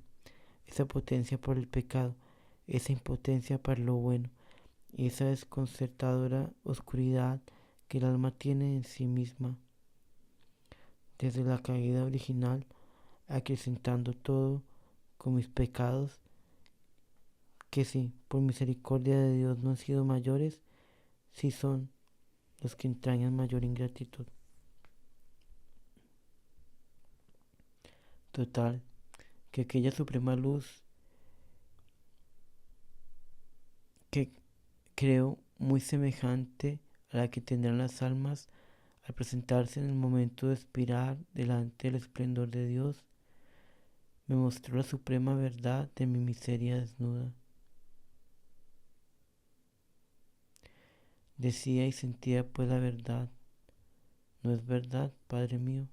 esa potencia por el pecado, esa impotencia para lo bueno, y esa desconcertadora oscuridad que el alma tiene en sí misma. Desde la caída original, acrecentando todo con mis pecados, que si por misericordia de Dios no han sido mayores, sí son los que entrañan mayor ingratitud. Total, que aquella suprema luz que creo muy semejante a la que tendrán las almas al presentarse en el momento de expirar delante del esplendor de Dios, me mostró la suprema verdad de mi miseria desnuda. Decía y sentía pues la verdad. ¿No es verdad, Padre mío?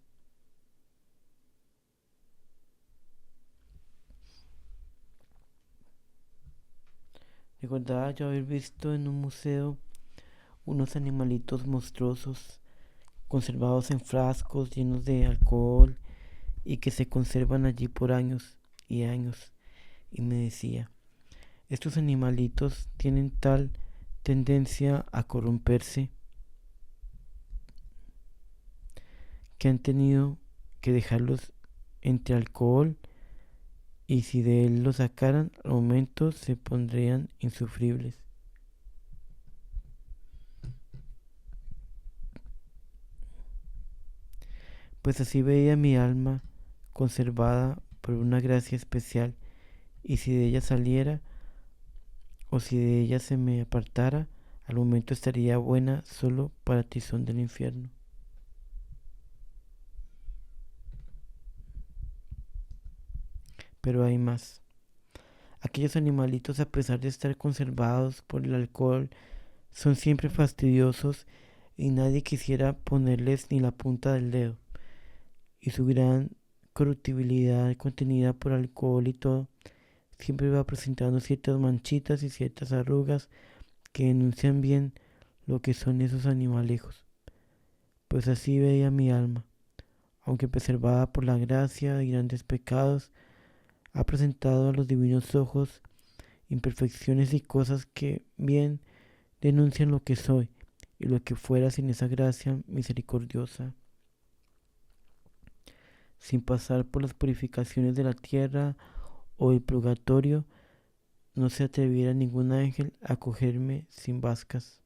Recordaba yo haber visto en un museo unos animalitos monstruosos conservados en frascos llenos de alcohol y que se conservan allí por años y años. Y me decía, estos animalitos tienen tal tendencia a corromperse que han tenido que dejarlos entre alcohol, y si de él los sacaran, al momento se pondrían insufribles. Pues así veía mi alma conservada por una gracia especial, y si de ella saliera o si de ella se me apartara, al momento estaría buena solo para tizón del infierno. Pero hay más. Aquellos animalitos, a pesar de estar conservados por el alcohol, son siempre fastidiosos y nadie quisiera ponerles ni la punta del dedo. Y su gran corruptibilidad contenida por alcohol y todo, siempre va presentando ciertas manchitas y ciertas arrugas que denuncian bien lo que son esos animalejos. Pues así veía mi alma, aunque preservada por la gracia y grandes pecados, ha presentado a los divinos ojos imperfecciones y cosas que bien denuncian lo que soy y lo que fuera sin esa gracia misericordiosa. Sin pasar por las purificaciones de la tierra o el purgatorio, no se atreviera ningún ángel a cogerme sin vascas.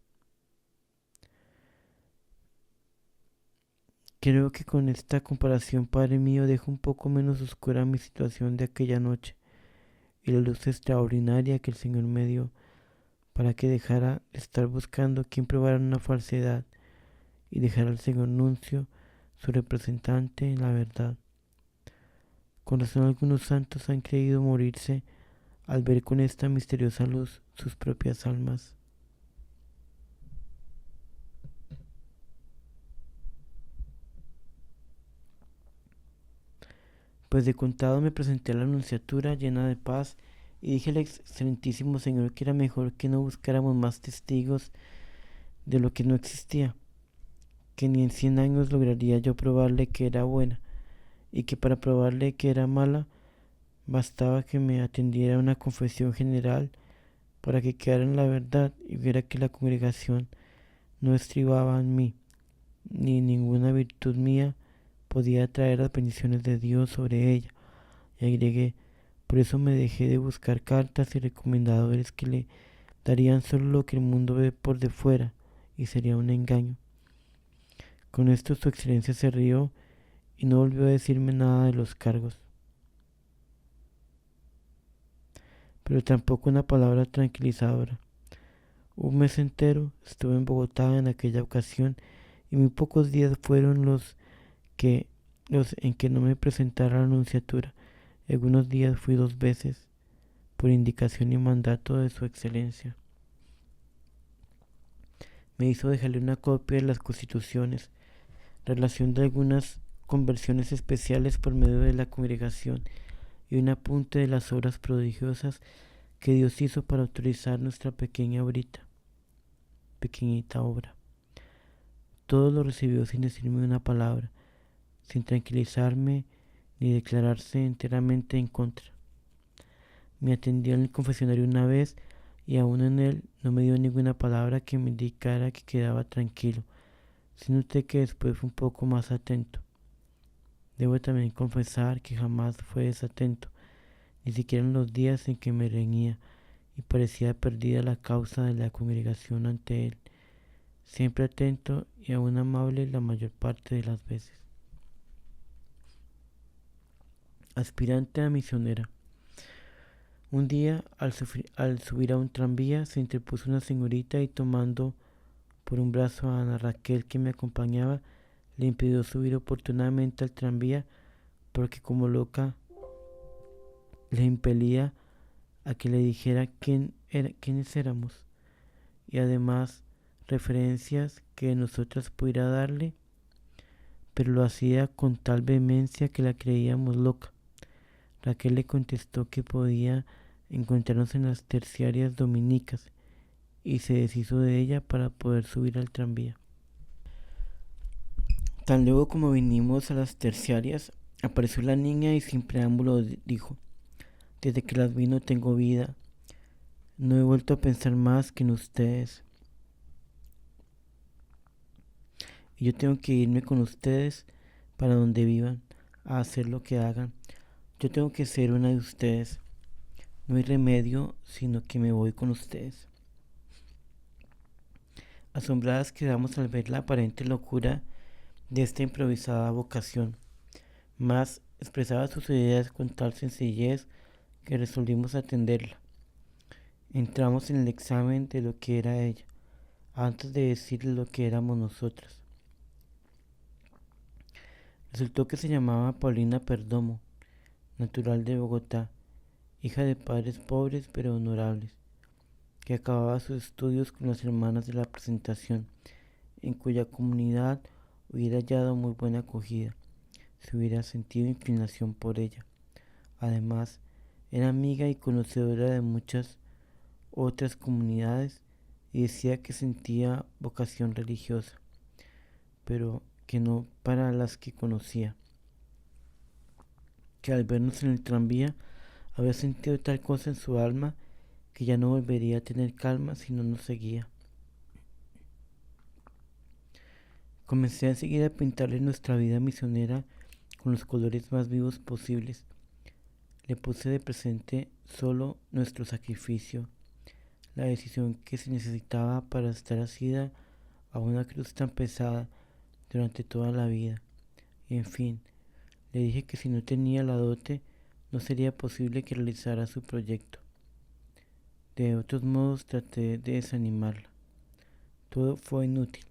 Creo que con esta comparación, Padre mío, dejo un poco menos oscura mi situación de aquella noche y la luz extraordinaria que el Señor me dio para que dejara de estar buscando quien probara una falsedad y dejara al Señor Nuncio, su representante en la verdad. Con razón algunos santos han creído morirse al ver con esta misteriosa luz sus propias almas. Pues de contado me presenté a la Anunciatura llena de paz y dije al excelentísimo Señor que era mejor que no buscáramos más testigos de lo que no existía, que ni en 100 años lograría yo probarle que era buena, y que para probarle que era mala bastaba que me atendiera a una confesión general para que quedara en la verdad y viera que la congregación no estribaba en mí, ni ninguna virtud mía podía traer las bendiciones de Dios sobre ella. Y agregué, por eso me dejé de buscar cartas y recomendadores que le darían solo lo que el mundo ve por de fuera, y sería un engaño. Con esto su excelencia se rió y no volvió a decirme nada de los cargos, pero tampoco una palabra tranquilizadora. Un mes entero estuve en Bogotá en aquella ocasión y muy pocos días fueron los en que no me presentara a la Anunciatura. Algunos días fui 2 veces por indicación y mandato de su excelencia. Me hizo dejarle una copia de las constituciones, relación de algunas conversiones especiales por medio de la congregación y un apunte de las obras prodigiosas que Dios hizo para autorizar nuestra pequeñita obra. Todo lo recibió sin decirme una palabra, sin tranquilizarme ni declararse enteramente en contra. Me atendió en el confesionario una vez y aún en él no me dio ninguna palabra que me indicara que quedaba tranquilo, sino usted que después fue un poco más atento. Debo también confesar que jamás fue desatento, ni siquiera en los días en que me reñía, y parecía perdida la causa de la congregación ante él, siempre atento y aún amable la mayor parte de las veces. Aspirante a misionera. Un día, al subir a un tranvía, se interpuso una señorita y tomando por un brazo a Ana Raquel que me acompañaba, le impidió subir oportunamente al tranvía porque como loca le impelía a que le dijera quiénes éramos y además referencias que nosotras pudiera darle, pero lo hacía con tal vehemencia que la creíamos loca. Raquel le contestó que podía encontrarnos en las terciarias dominicas y se deshizo de ella para poder subir al tranvía. Tan luego como vinimos a las terciarias, apareció la niña y sin preámbulo dijo: desde que las vi no tengo vida, no he vuelto a pensar más que en ustedes. Y yo tengo que irme con ustedes para donde vivan, a hacer lo que hagan. Yo tengo que ser una de ustedes. No hay remedio, sino que me voy con ustedes. Asombradas quedamos al ver la aparente locura de esta improvisada vocación, mas expresaba sus ideas con tal sencillez que resolvimos atenderla. Entramos en el examen de lo que era ella, antes de decirle lo que éramos nosotras. Resultó que se llamaba Paulina Perdomo, natural de Bogotá, hija de padres pobres pero honorables, que acababa sus estudios con las hermanas de la Presentación, en cuya comunidad hubiera hallado muy buena acogida, si hubiera sentido inclinación por ella. Además, era amiga y conocedora de muchas otras comunidades y decía que sentía vocación religiosa, pero que no para las que conocía, que al vernos en el tranvía había sentido tal cosa en su alma que ya no volvería a tener calma si no nos seguía. Comencé enseguida a pintarle nuestra vida misionera con los colores más vivos posibles. Le puse de presente solo nuestro sacrificio, la decisión que se necesitaba para estar asida a una cruz tan pesada durante toda la vida. Y en fin, le dije que si no tenía la dote, no sería posible que realizara su proyecto. De otros modos traté de desanimarla. Todo fue inútil,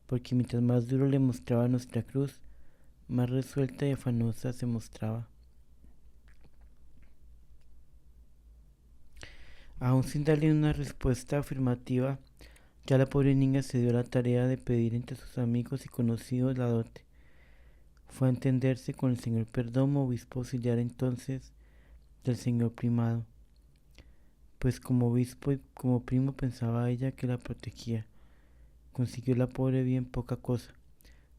porque mientras más duro le mostraba nuestra cruz, más resuelta y afanosa se mostraba. Aún sin darle una respuesta afirmativa, ya la pobre niña se dio a la tarea de pedir entre sus amigos y conocidos la dote. Fue a entenderse con el señor Perdomo, obispo auxiliar entonces del señor primado, pues como obispo y como primo pensaba ella que la protegía. Consiguió la pobre bien poca cosa,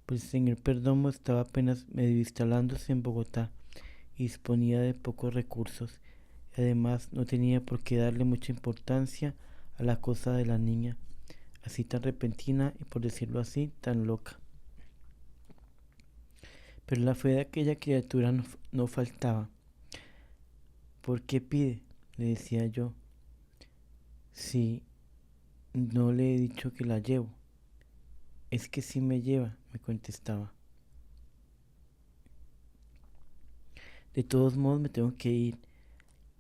pues el señor Perdomo estaba apenas medio instalándose en Bogotá y disponía de pocos recursos, y además no tenía por qué darle mucha importancia a la cosa de la niña, así tan repentina y por decirlo así, tan loca. Pero la fe de aquella criatura no faltaba. ¿Por qué pide?, le decía yo, si no le he dicho que la llevo. Es que sí me lleva, me contestaba. De todos modos me tengo que ir.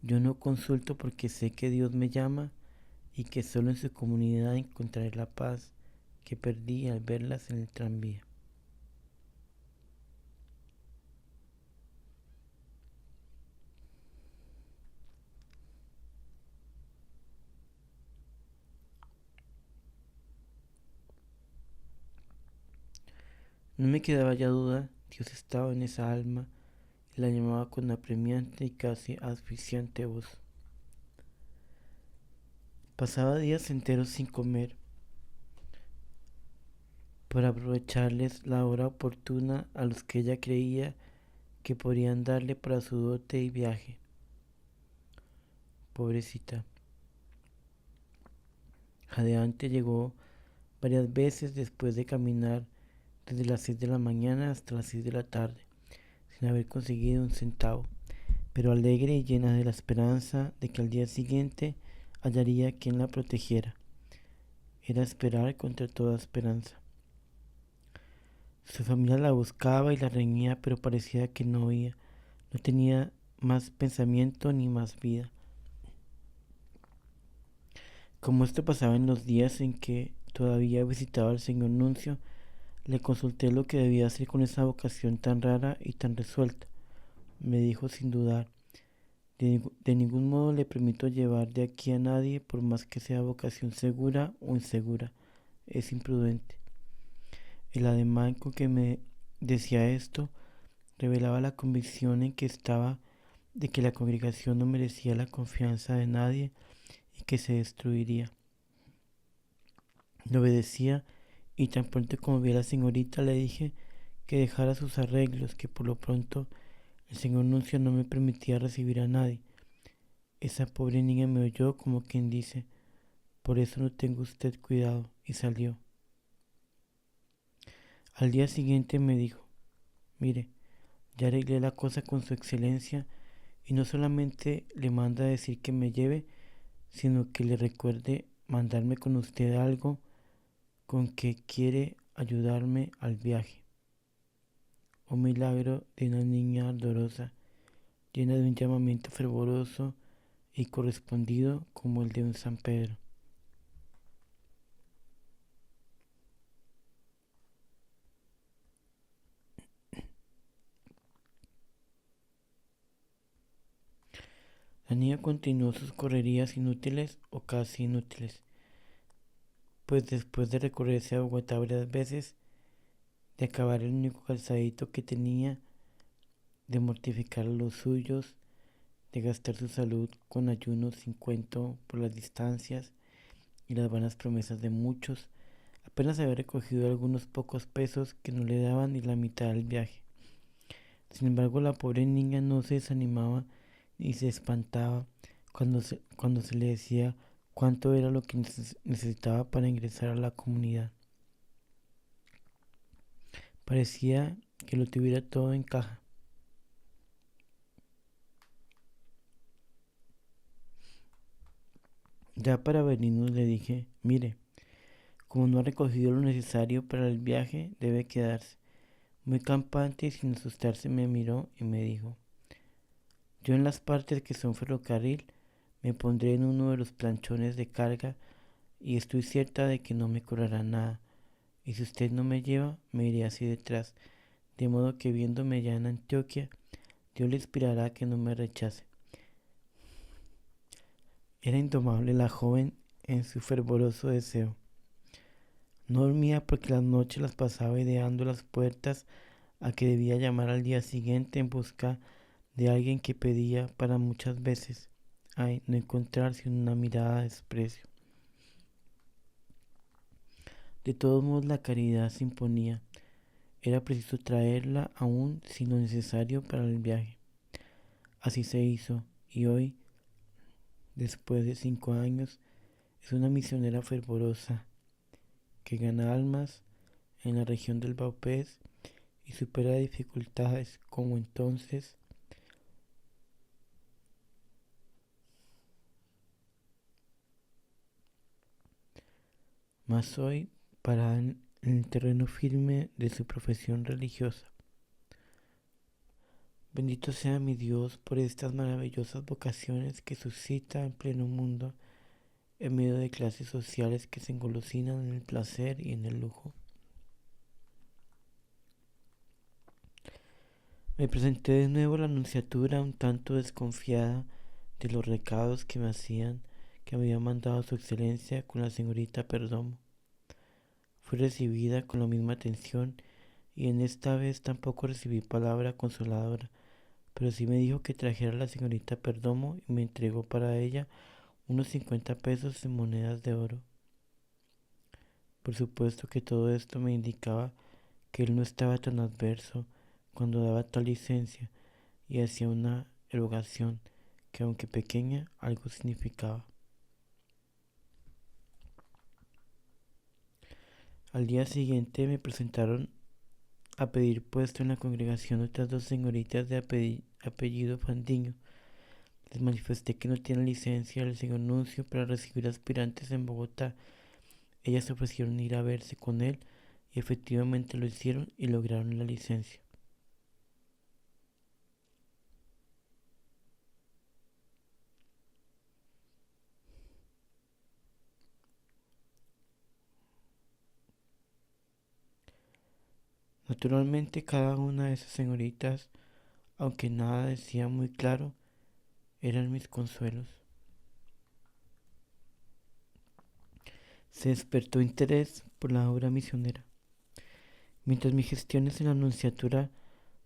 Yo no consulto porque sé que Dios me llama y que solo en su comunidad encontraré la paz que perdí al verlas en el tranvía. No me quedaba ya duda, Dios estaba en esa alma y la llamaba con apremiante y casi asfixiante voz. Pasaba días enteros sin comer, por aprovecharles la hora oportuna a los que ella creía que podrían darle para su dote y viaje. Pobrecita. Jadeante llegó varias veces después de caminar desde las 6 de la mañana hasta las 6 de la tarde, sin haber conseguido un centavo, pero alegre y llena de la esperanza de que al día siguiente hallaría quien la protegiera. Era esperar contra toda esperanza. Su familia la buscaba y la reñía, pero parecía que no oía. No tenía más pensamiento ni más vida. Como esto pasaba en los días en que todavía visitaba al señor Nuncio, le consulté lo que debía hacer con esa vocación tan rara y tan resuelta. Me dijo sin dudar: de ningún modo le permito llevar de aquí a nadie, por más que sea vocación segura o insegura. Es imprudente. El ademán con que me decía esto revelaba la convicción en que estaba de que la congregación no merecía la confianza de nadie y que se destruiría. Le obedecía, y tan pronto como vi a la señorita le dije que dejara sus arreglos, que por lo pronto el señor Nuncio no me permitía recibir a nadie. Esa pobre niña me oyó como quien dice: por eso no tenga usted cuidado, y salió. Al día siguiente me dijo: mire, ya arreglé la cosa con su excelencia, y no solamente le manda a decir que me lleve, sino que le recuerde mandarme con usted algo con que quiere ayudarme al viaje. Un milagro de una niña ardorosa, llena de un llamamiento fervoroso y correspondido como el de un San Pedro. La niña continuó sus correrías inútiles o casi inútiles, pues después de recorrerse a Bogotá varias veces, de acabar el único calzadito que tenía, de mortificar a los suyos, de gastar su salud con ayunos sin cuento por las distancias y las vanas promesas de muchos, apenas había recogido algunos pocos pesos que no le daban ni la mitad del viaje. Sin embargo, la pobre niña no se desanimaba ni se espantaba cuando se le decía cuánto era lo que necesitaba para ingresar a la comunidad. Parecía que lo tuviera todo en caja. Ya para venirnos le dije: mire, como no ha recogido lo necesario para el viaje, debe quedarse. Muy campante y sin asustarse me miró y me dijo: yo en las partes que son ferrocarril me pondré en uno de los planchones de carga y estoy cierta de que no me cobrará nada. Y si usted no me lleva, me iré así detrás, de modo que viéndome ya en Antioquia, Dios le inspirará que no me rechace. Era indomable la joven en su fervoroso deseo. No dormía porque las noches las pasaba ideando las puertas a que debía llamar al día siguiente en busca de alguien que pedía para muchas veces, ay, no encontrarse una mirada de desprecio. De todos modos la caridad se imponía. Era preciso traerla aún sin lo necesario para el viaje. Así se hizo, y hoy, después de 5 años, es una misionera fervorosa que gana almas en la región del Vaupés y supera dificultades como entonces. Mas hoy, parada en el terreno firme de su profesión religiosa. Bendito sea mi Dios por estas maravillosas vocaciones que suscita en pleno mundo, en medio de clases sociales que se engolosinan en el placer y en el lujo. Me presenté de nuevo a la nunciatura, un tanto desconfiada de los recados que que me había mandado su excelencia con la señorita Perdomo. Fui recibida con la misma atención, y en esta vez tampoco recibí palabra consoladora, pero sí me dijo que trajera a la señorita Perdomo y me entregó para ella unos 50 pesos en monedas de oro. Por supuesto que todo esto me indicaba que él no estaba tan adverso cuando daba tal licencia, y hacía una erogación que, aunque pequeña, algo significaba. Al día siguiente me presentaron a pedir puesto en la congregación otras dos señoritas de apellido Fandiño. Les manifesté que no tienen licencia del señor Nuncio para recibir aspirantes en Bogotá. Ellas ofrecieron ir a verse con él y efectivamente lo hicieron y lograron la licencia. Naturalmente cada una de esas señoritas, aunque nada decía muy claro, eran mis consuelos. Se despertó interés por la obra misionera. Mientras mis gestiones en la nunciatura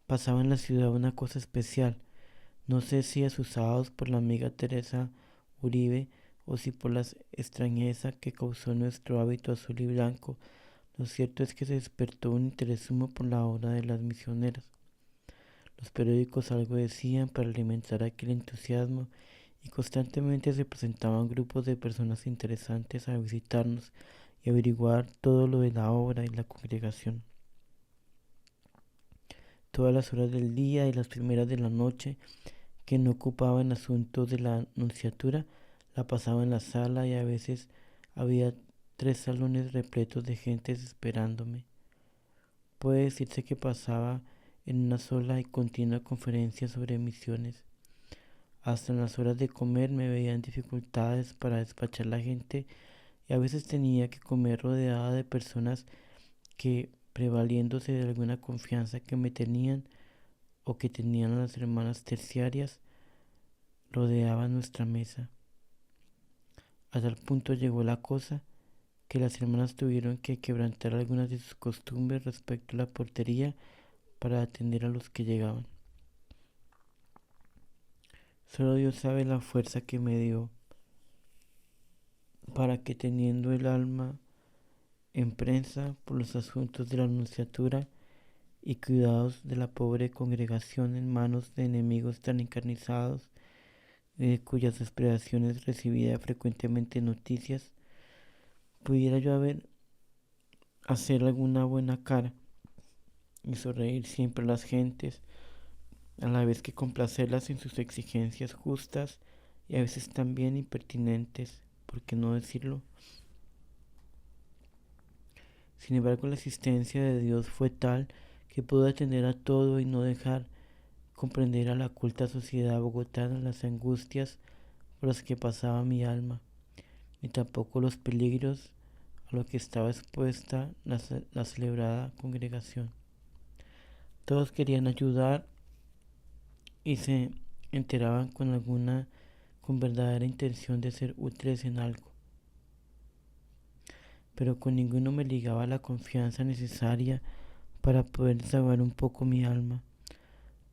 pasaba en la ciudad una cosa especial. No sé si asusados por la amiga Teresa Uribe o si por la extrañeza que causó nuestro hábito azul y blanco. Lo cierto es que se despertó un interés sumo por la obra de las misioneras. Los periódicos algo decían para alimentar aquel entusiasmo y constantemente se presentaban grupos de personas interesantes a visitarnos y averiguar todo lo de la obra y la congregación. Todas las horas del día y las primeras de la noche que no ocupaba en asuntos de la nunciatura la pasaba en la sala y a veces había 3 salones repletos de gentes esperándome. Puede decirse que pasaba en una sola y continua conferencia sobre misiones. Hasta en las horas de comer me veía en dificultades para despachar la gente y a veces tenía que comer rodeada de personas que, prevaliéndose de alguna confianza que me tenían o que tenían las hermanas terciarias, rodeaban nuestra mesa. A tal punto llegó la cosa que las hermanas tuvieron que quebrantar algunas de sus costumbres respecto a la portería para atender a los que llegaban. Solo Dios sabe la fuerza que me dio para que, teniendo el alma en prensa por los asuntos de la nunciatura y cuidados de la pobre congregación en manos de enemigos tan encarnizados, de cuyas depredaciones recibía frecuentemente noticias, pudiera yo hacer alguna buena cara y sonreír siempre a las gentes, a la vez que complacerlas en sus exigencias justas y a veces también impertinentes, por qué no decirlo. Sin embargo, la existencia de Dios fue tal que pudo atender a todo y no dejar comprender a la culta sociedad bogotana las angustias por las que pasaba mi alma, ni tampoco los peligros a los que estaba expuesta la celebrada congregación. Todos querían ayudar y se enteraban con verdadera intención de ser útiles en algo, pero con ninguno me ligaba la confianza necesaria para poder desahogar un poco mi alma.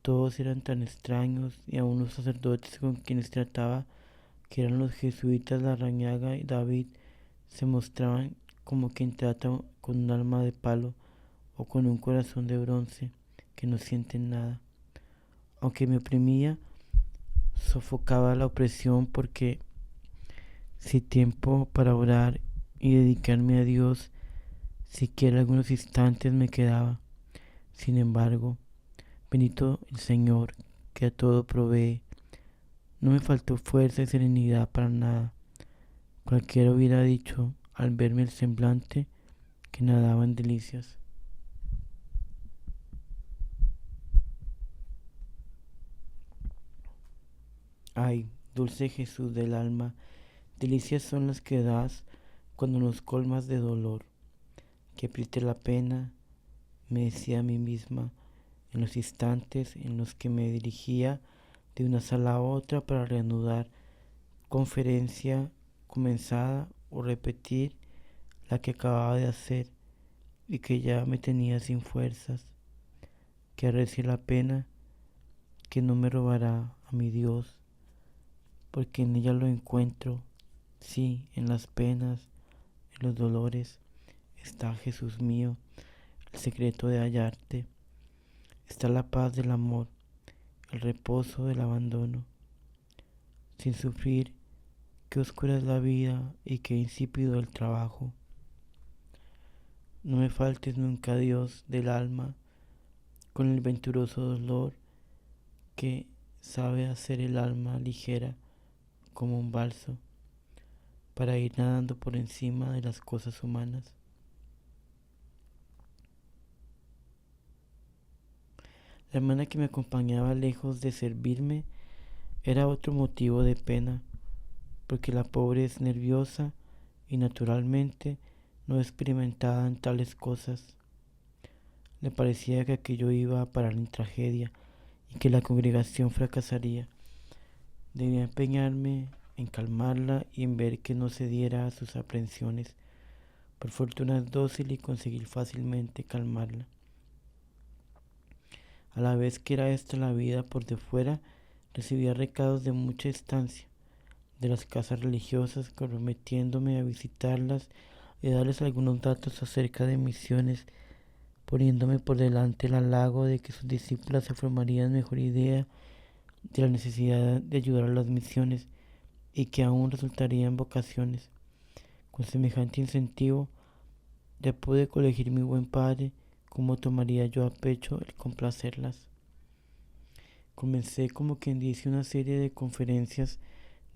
Todos eran tan extraños y aun los sacerdotes con quienes trataba, que eran los jesuitas Larrañaga y David, se mostraban como quien trata con un alma de palo o con un corazón de bronce que no sienten nada. Aunque me oprimía, sofocaba la opresión porque si tiempo para orar y dedicarme a Dios, siquiera algunos instantes me quedaba. Sin embargo, bendito el Señor, que a todo provee. No me faltó fuerza y serenidad para nada. Cualquiera hubiera dicho al verme el semblante que nadaba en delicias. Ay, dulce Jesús del alma, delicias son las que das cuando nos colmas de dolor. Que apriete la pena, me decía a mí misma, en los instantes en los que me dirigía de una sala a otra para reanudar conferencia comenzada o repetir la que acababa de hacer y que ya me tenía sin fuerzas. Que arrecie la pena, que no me robará a mi Dios, porque en ella lo encuentro. Sí, en las penas, en los dolores, está Jesús mío, el secreto de hallarte. Está la paz del amor, el reposo del abandono. Sin sufrir, qué oscura es la vida y qué insípido el trabajo. No me faltes nunca, Dios del alma, con el venturoso dolor que sabe hacer el alma ligera como un balso para ir nadando por encima de las cosas humanas. La hermana que me acompañaba, lejos de servirme, era otro motivo de pena, porque la pobre es nerviosa y naturalmente no experimentada en tales cosas. Le parecía que aquello iba a parar en tragedia y que la congregación fracasaría. Debía empeñarme en calmarla y en ver que no cediera a sus aprensiones. Por fortuna es dócil y conseguí fácilmente calmarla. A la vez que era esta la vida por de fuera, recibía recados de mucha estancia, de las casas religiosas, comprometiéndome a visitarlas y darles algunos datos acerca de misiones, poniéndome por delante el halago de que sus discípulas se formarían mejor idea de la necesidad de ayudar a las misiones y que aún resultarían vocaciones. Con semejante incentivo, ya pude colegir, mi buen padre, cómo tomaría yo a pecho el complacerlas. Comencé, como quien dice, una serie de conferencias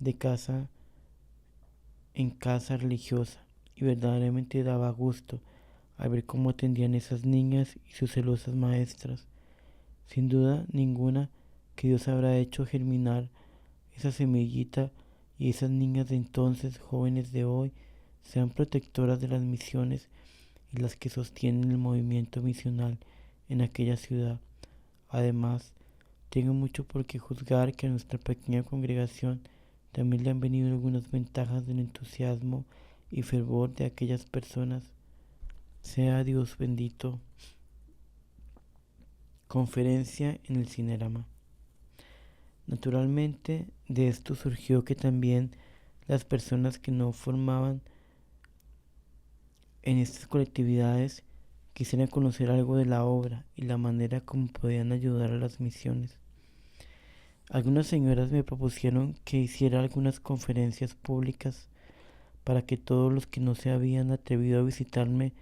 de casa en casa religiosa, y verdaderamente daba gusto al ver cómo atendían esas niñas y sus celosas maestras. Sin duda ninguna que Dios habrá hecho germinar esa semillita, y esas niñas de entonces, jóvenes de hoy, sean protectoras de las misiones y las que sostienen el movimiento misional en aquella ciudad. Además, tengo mucho por qué juzgar que a nuestra pequeña congregación también le han venido algunas ventajas del entusiasmo y fervor de aquellas personas. Sea Dios bendito. Conferencia en el Cinerama. Naturalmente, de esto surgió que también las personas que no formaban en estas colectividades quisieran conocer algo de la obra y la manera como podían ayudar a las misiones. Algunas señoras me propusieron que hiciera algunas conferencias públicas para que todos los que no se habían atrevido a visitarme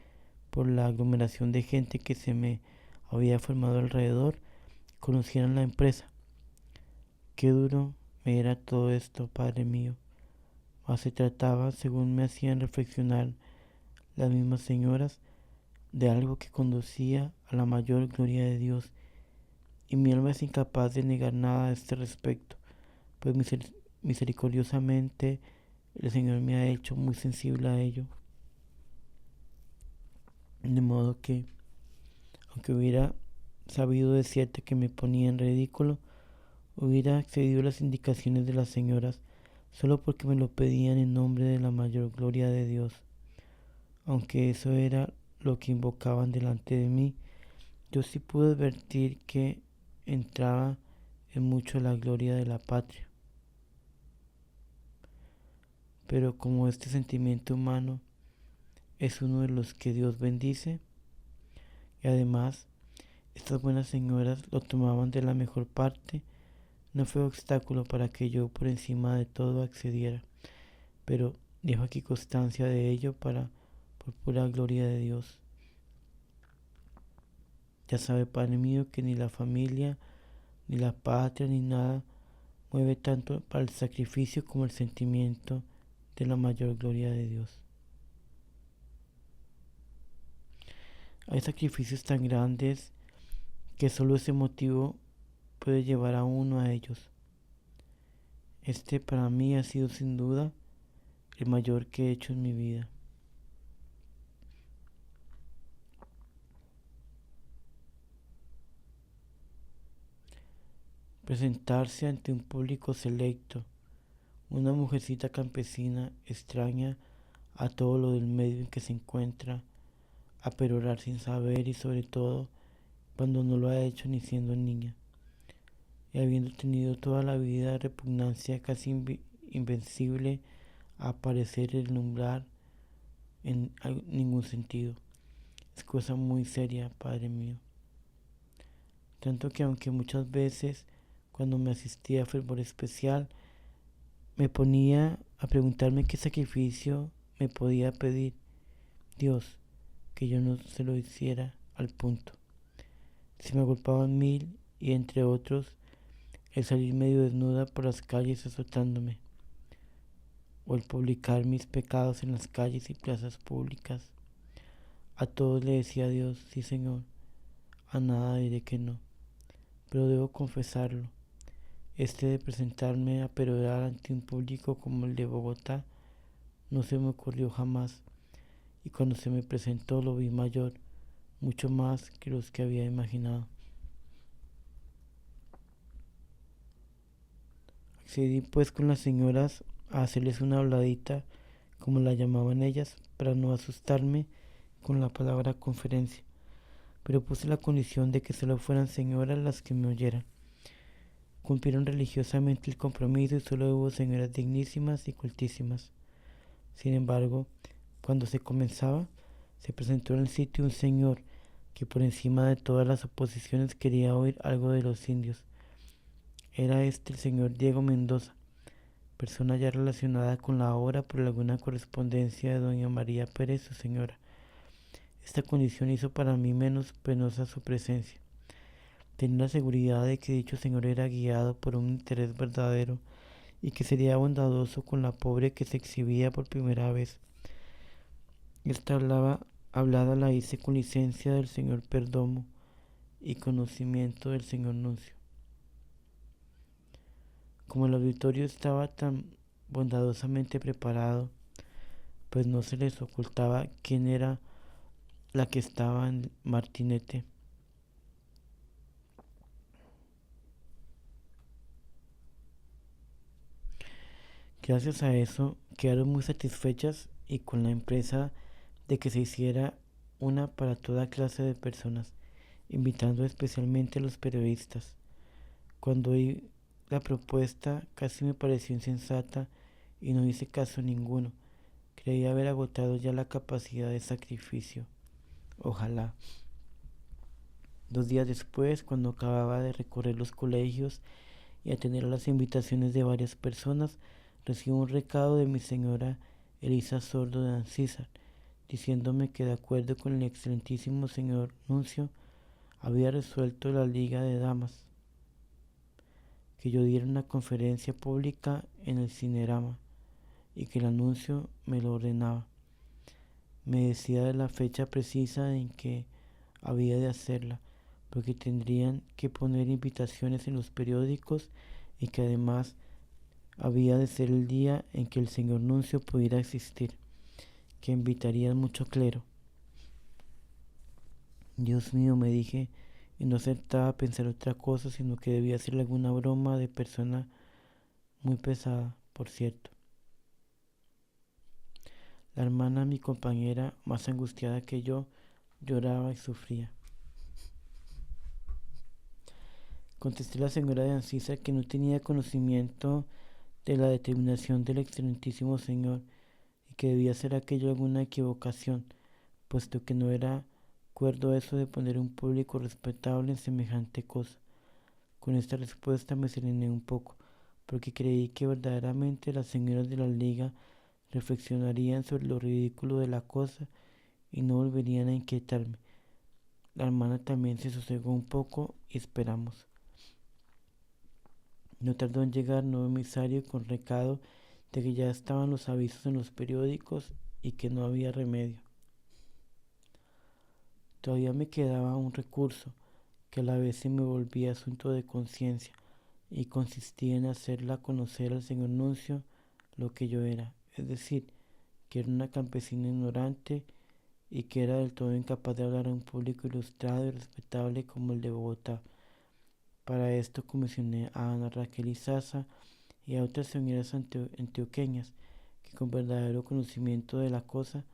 por la aglomeración de gente que se me había formado alrededor conocieran la empresa. Qué duro me era todo esto, Padre mío. Mas se trataba, según me hacían reflexionar las mismas señoras, de algo que conducía a la mayor gloria de Dios, y mi alma es incapaz de negar nada a este respecto, pues misericordiosamente el Señor me ha hecho muy sensible a ello. De modo que, aunque hubiera sabido de cierto que me ponía en ridículo, hubiera accedido a las indicaciones de las señoras solo porque me lo pedían en nombre de la mayor gloria de Dios. Aunque eso era lo que invocaban delante de mí, yo sí pude advertir que entraba en mucho la gloria de la patria. Pero como este sentimiento humano es uno de los que Dios bendice, y además estas buenas señoras lo tomaban de la mejor parte, no fue obstáculo para que yo por encima de todo accediera, pero dejo aquí constancia de ello por pura gloria de Dios. Ya sabe, Padre mío, que ni la familia, ni la patria, ni nada mueve tanto para el sacrificio como el sentimiento de la mayor gloria de Dios. Hay sacrificios tan grandes que solo ese motivo puede llevar a uno a ellos. Este para mí ha sido sin duda el mayor que he hecho en mi vida. Presentarse ante un público selecto, una mujercita campesina extraña a todo lo del medio en que se encuentra, a perorar sin saber y sobre todo cuando no lo ha hecho ni siendo niña, y habiendo tenido toda la vida repugnancia casi invencible a aparecer el umbral en ningún sentido. Es cosa muy seria, Padre mío. Tanto que aunque muchas veces cuando me asistía a fervor especial me ponía a preguntarme qué sacrificio me podía pedir Dios, que yo no se lo hiciera al punto. Se me agolpaban mil y entre otros el salir medio desnuda por las calles azotándome, o el publicar mis pecados en las calles y plazas públicas. A todos le decía a Dios, sí Señor, a nada diré que no, pero debo confesarlo. Este de presentarme a perorar ante un público como el de Bogotá no se me ocurrió jamás, y cuando se me presentó lo vi mayor, mucho más que los que había imaginado. Accedí pues con las señoras a hacerles una habladita, como la llamaban ellas, para no asustarme con la palabra conferencia, pero puse la condición de que solo fueran señoras las que me oyeran. Cumplieron religiosamente el compromiso y solo hubo señoras dignísimas y cultísimas. Sin embargo, cuando se comenzaba, se presentó en el sitio un señor que por encima de todas las oposiciones quería oír algo de los indios. Era este el señor Diego Mendoza, persona ya relacionada con la obra por alguna correspondencia de doña María Pérez, su señora. Esta condición hizo para mí menos penosa su presencia. Tenía la seguridad de que dicho señor era guiado por un interés verdadero y que sería bondadoso con la pobre que se exhibía por primera vez. Esta hablada la hice con licencia del señor Perdomo y conocimiento del señor Nuncio. Como el auditorio estaba tan bondadosamente preparado, pues no se les ocultaba quién era la que estaba en Martinete. Gracias a eso quedaron muy satisfechas y con la empresa de que se hiciera una para toda clase de personas, invitando especialmente a los periodistas. Cuando oí la propuesta casi me pareció insensata y no hice caso ninguno. Creí haber agotado ya la capacidad de sacrificio. Ojalá. 2 días después, cuando acababa de recorrer los colegios y atender a las invitaciones de varias personas, recibo un recado de mi señora Elisa Sordo de Ancísar, diciéndome que de acuerdo con el excelentísimo señor Nuncio, había resuelto la Liga de Damas que yo diera una conferencia pública en el Cinerama y que el anuncio me lo ordenaba. Me decía de la fecha precisa en que había de hacerla, porque tendrían que poner invitaciones en los periódicos y que además había de ser el día en que el señor Nuncio pudiera asistir, que invitarían mucho clero. Dios mío, me dije, y no acertaba pensar otra cosa, sino que debía ser alguna broma de persona muy pesada, por cierto. La hermana, mi compañera, más angustiada que yo, lloraba y sufría. Contesté a la señora de Ancisa que no tenía conocimiento de la determinación del excelentísimo señor y que debía ser aquello alguna equivocación, puesto que no era cuerdo eso de poner un público respetable en semejante cosa. Con esta respuesta me serené un poco, porque creí que verdaderamente las señoras de la liga reflexionarían sobre lo ridículo de la cosa y no volverían a inquietarme. La hermana también se sosegó un poco y esperamos. No tardó en llegar nuevo emisario con recado de que ya estaban los avisos en los periódicos y que no había remedio. Todavía me quedaba un recurso que a la vez se me volvía asunto de conciencia y consistía en hacerla conocer al señor Nuncio lo que yo era, es decir, que era una campesina ignorante y que era del todo incapaz de hablar a un público ilustrado y respetable como el de Bogotá. Para esto comisioné a Ana Raquel Izaza y a otras señoras antioqueñas que con verdadero conocimiento de la cosa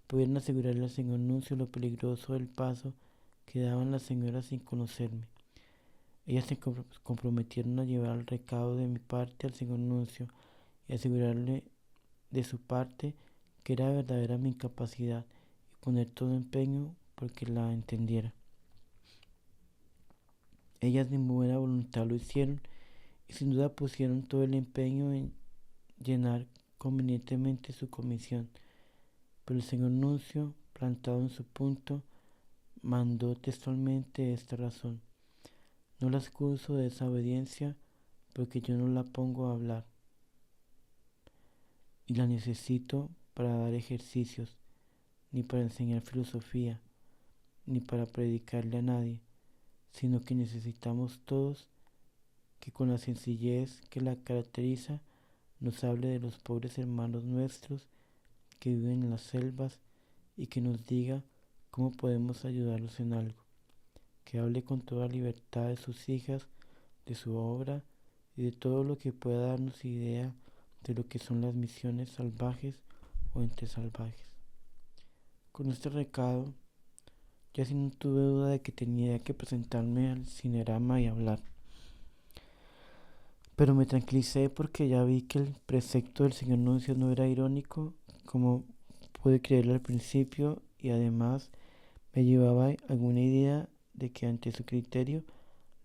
pudieran asegurarle al señor Nuncio lo peligroso del paso que daban las señoras sin conocerme. Ellas se comprometieron a llevar el recado de mi parte al señor Nuncio y asegurarle de su parte que era verdadera mi incapacidad y poner todo empeño porque la entendiera. Ellas de muy buena voluntad lo hicieron y sin duda pusieron todo el empeño en llenar convenientemente su comisión, pero el señor Nuncio, plantado en su punto, mandó textualmente esta razón. No la excuso de esa obediencia, porque yo no la pongo a hablar y la necesito para dar ejercicios, ni para enseñar filosofía, ni para predicarle a nadie, sino que necesitamos todos que con la sencillez que la caracteriza nos hable de los pobres hermanos nuestros que viven en las selvas y que nos diga cómo podemos ayudarlos en algo, que hable con toda libertad de sus hijas, de su obra y de todo lo que pueda darnos idea de lo que son las misiones salvajes o entre salvajes. Con este recado, ya sí no tuve duda de que tenía que presentarme al cinerama y hablar. Pero me tranquilicé porque ya vi que el precepto del señor Nuncio no era irónico, como pude creerlo al principio, y además me llevaba alguna idea de que ante su criterio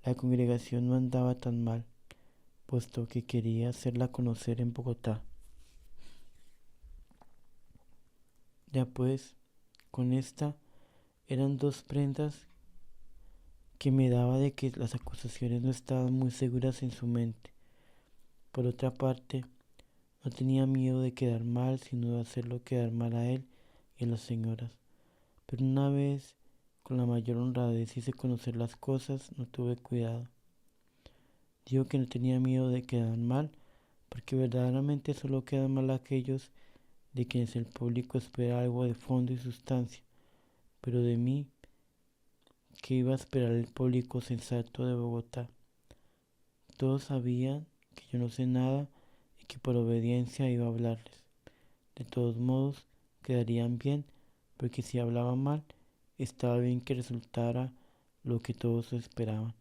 la congregación no andaba tan mal, puesto que quería hacerla conocer en Bogotá. Ya pues, con esta eran dos prendas que me daba de que las acusaciones no estaban muy seguras en su mente. Por otra parte, no tenía miedo de quedar mal, sino de hacerlo quedar mal a él y a las señoras. Pero una vez, con la mayor honradez, hice conocer las cosas, no tuve cuidado. Digo que no tenía miedo de quedar mal, porque verdaderamente solo quedan mal aquellos de quienes el público espera algo de fondo y sustancia. Pero de mí, ¿qué iba a esperar el público sensato de Bogotá? Todos sabían que yo no sé nada y que por obediencia iba a hablarles. De todos modos, quedarían bien, porque si hablaba mal, estaba bien que resultara lo que todos esperaban,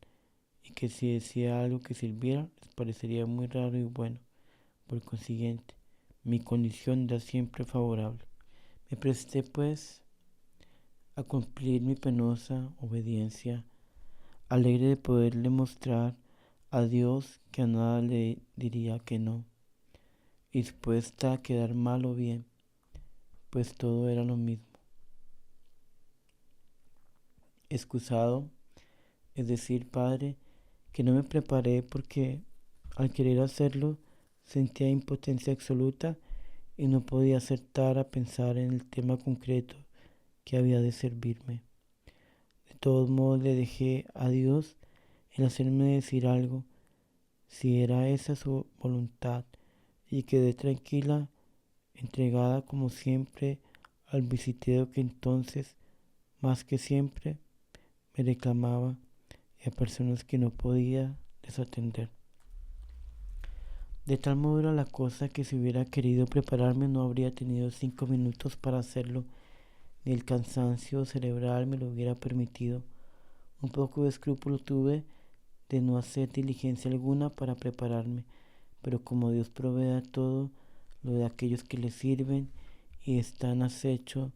y que si decía algo que sirviera, les parecería muy raro y bueno. Por consiguiente, mi condición era siempre favorable. Me presté, pues, a cumplir mi penosa obediencia, alegre de poderle mostrar a Dios que a nada le diría que no, y dispuesta a quedar mal o bien, pues todo era lo mismo. Excusado, es decir, Padre, que no me preparé porque al querer hacerlo sentía impotencia absoluta y no podía acertar a pensar en el tema concreto que había de servirme. De todos modos le dejé a Dios el hacerme decir algo, si era esa su voluntad, y quedé tranquila, entregada como siempre al visiteo que entonces, más que siempre, me reclamaba y a personas que no podía desatender. De tal modo era la cosa que si hubiera querido prepararme no habría tenido 5 minutos para hacerlo, ni el cansancio cerebral me lo hubiera permitido. Un poco de escrúpulo tuve de no hacer diligencia alguna para prepararme, pero como Dios provee a todo lo de aquellos que le sirven y están a acecho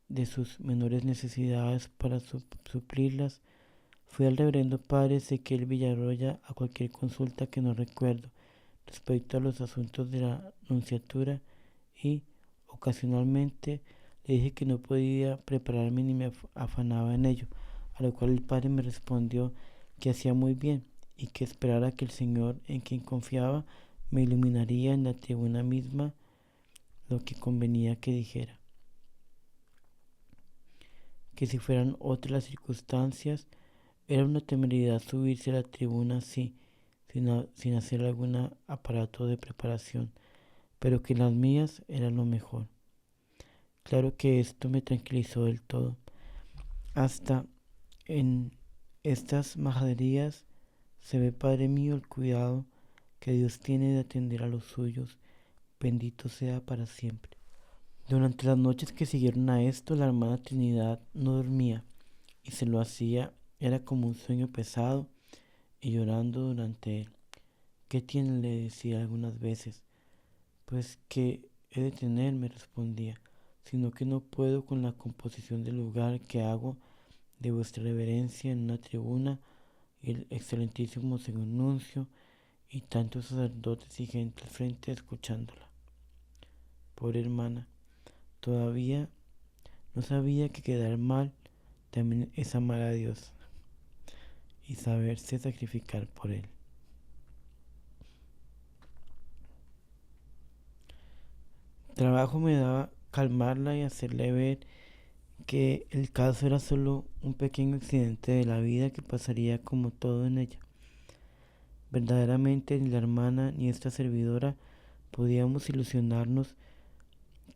de sus menores necesidades para suplirlas, fui al reverendo padre Ezequiel Villarroya a cualquier consulta que no recuerdo respecto a los asuntos de la nunciatura y, ocasionalmente, le dije que no podía prepararme ni me afanaba en ello, a lo cual el padre me respondió que hacía muy bien y que esperara que el Señor en quien confiaba me iluminaría en la tribuna misma lo que convenía que dijera. Que si fueran otras las circunstancias, era una temeridad subirse a la tribuna así, sin hacer algún aparato de preparación, pero que las mías eran lo mejor. Claro que esto me tranquilizó del todo. Hasta en estas majaderías se ve, Padre mío, el cuidado que Dios tiene de atender a los suyos. Bendito sea para siempre. Durante las noches que siguieron a esto, la hermana Trinidad no dormía y se lo hacía, era como un sueño pesado y llorando durante él. ¿Qué tiene? Le decía algunas veces. Pues que he de tener, me respondía, sino que no puedo con la composición del lugar que hago de vuestra reverencia en una tribuna y el excelentísimo señor Nuncio y tantos sacerdotes y gente al frente escuchándola. Pobre hermana, todavía no sabía que quedar mal también es amar a Dios y saberse sacrificar por él. Trabajo me daba calmarla y hacerle ver que el caso era solo un pequeño accidente de la vida que pasaría como todo en ella. Verdaderamente ni la hermana ni esta servidora podíamos ilusionarnos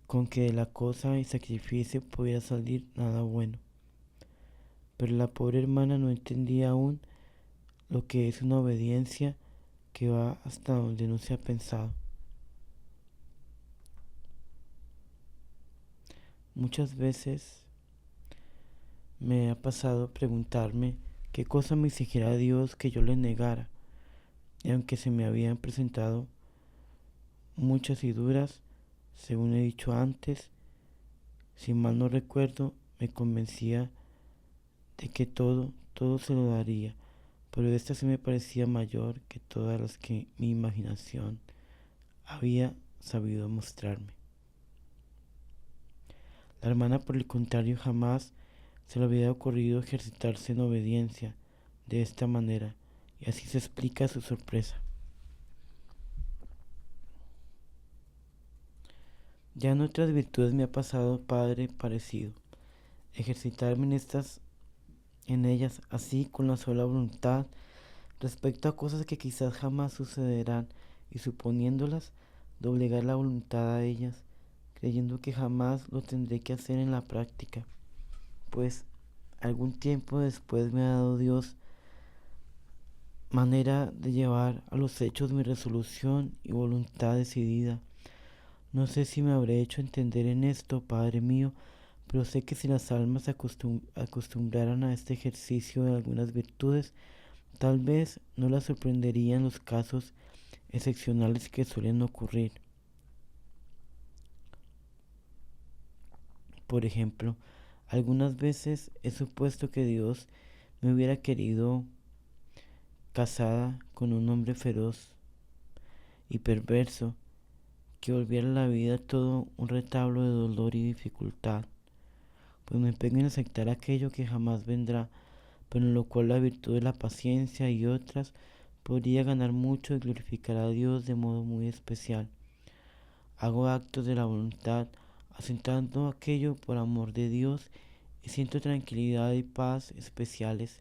con que de la cosa y sacrificio pudiera salir nada bueno. Pero la pobre hermana no entendía aún lo que es una obediencia que va hasta donde no se ha pensado. Muchas veces me ha pasado preguntarme qué cosa me exigiera Dios que yo le negara, y aunque se me habían presentado muchas y duras, según he dicho antes, si mal no recuerdo, me convencía de que todo se lo daría, pero esta se me parecía mayor que todas las que mi imaginación había sabido mostrarme. La hermana, por el contrario, jamás se le había ocurrido ejercitarse en obediencia de esta manera, y así se explica su sorpresa. Ya en otras virtudes me ha pasado, padre, parecido. Ejercitarme en ellas, así con la sola voluntad, respecto a cosas que quizás jamás sucederán, y suponiéndolas, doblegar la voluntad a ellas, creyendo que jamás lo tendré que hacer en la práctica, pues algún tiempo después me ha dado Dios manera de llevar a los hechos mi resolución y voluntad decidida. No sé si me habré hecho entender en esto, Padre mío, pero sé que si las almas se acostumbraran a este ejercicio de algunas virtudes, tal vez no las sorprenderían los casos excepcionales que suelen ocurrir. Por ejemplo, algunas veces he supuesto que Dios me hubiera querido casada con un hombre feroz y perverso que volviera la vida todo un retablo de dolor y dificultad, pues me empeño en aceptar aquello que jamás vendrá, pero en lo cual la virtud de la paciencia y otras podría ganar mucho y glorificar a Dios de modo muy especial. Hago actos de la voluntad, asentando aquello por amor de Dios, y siento tranquilidad y paz especiales.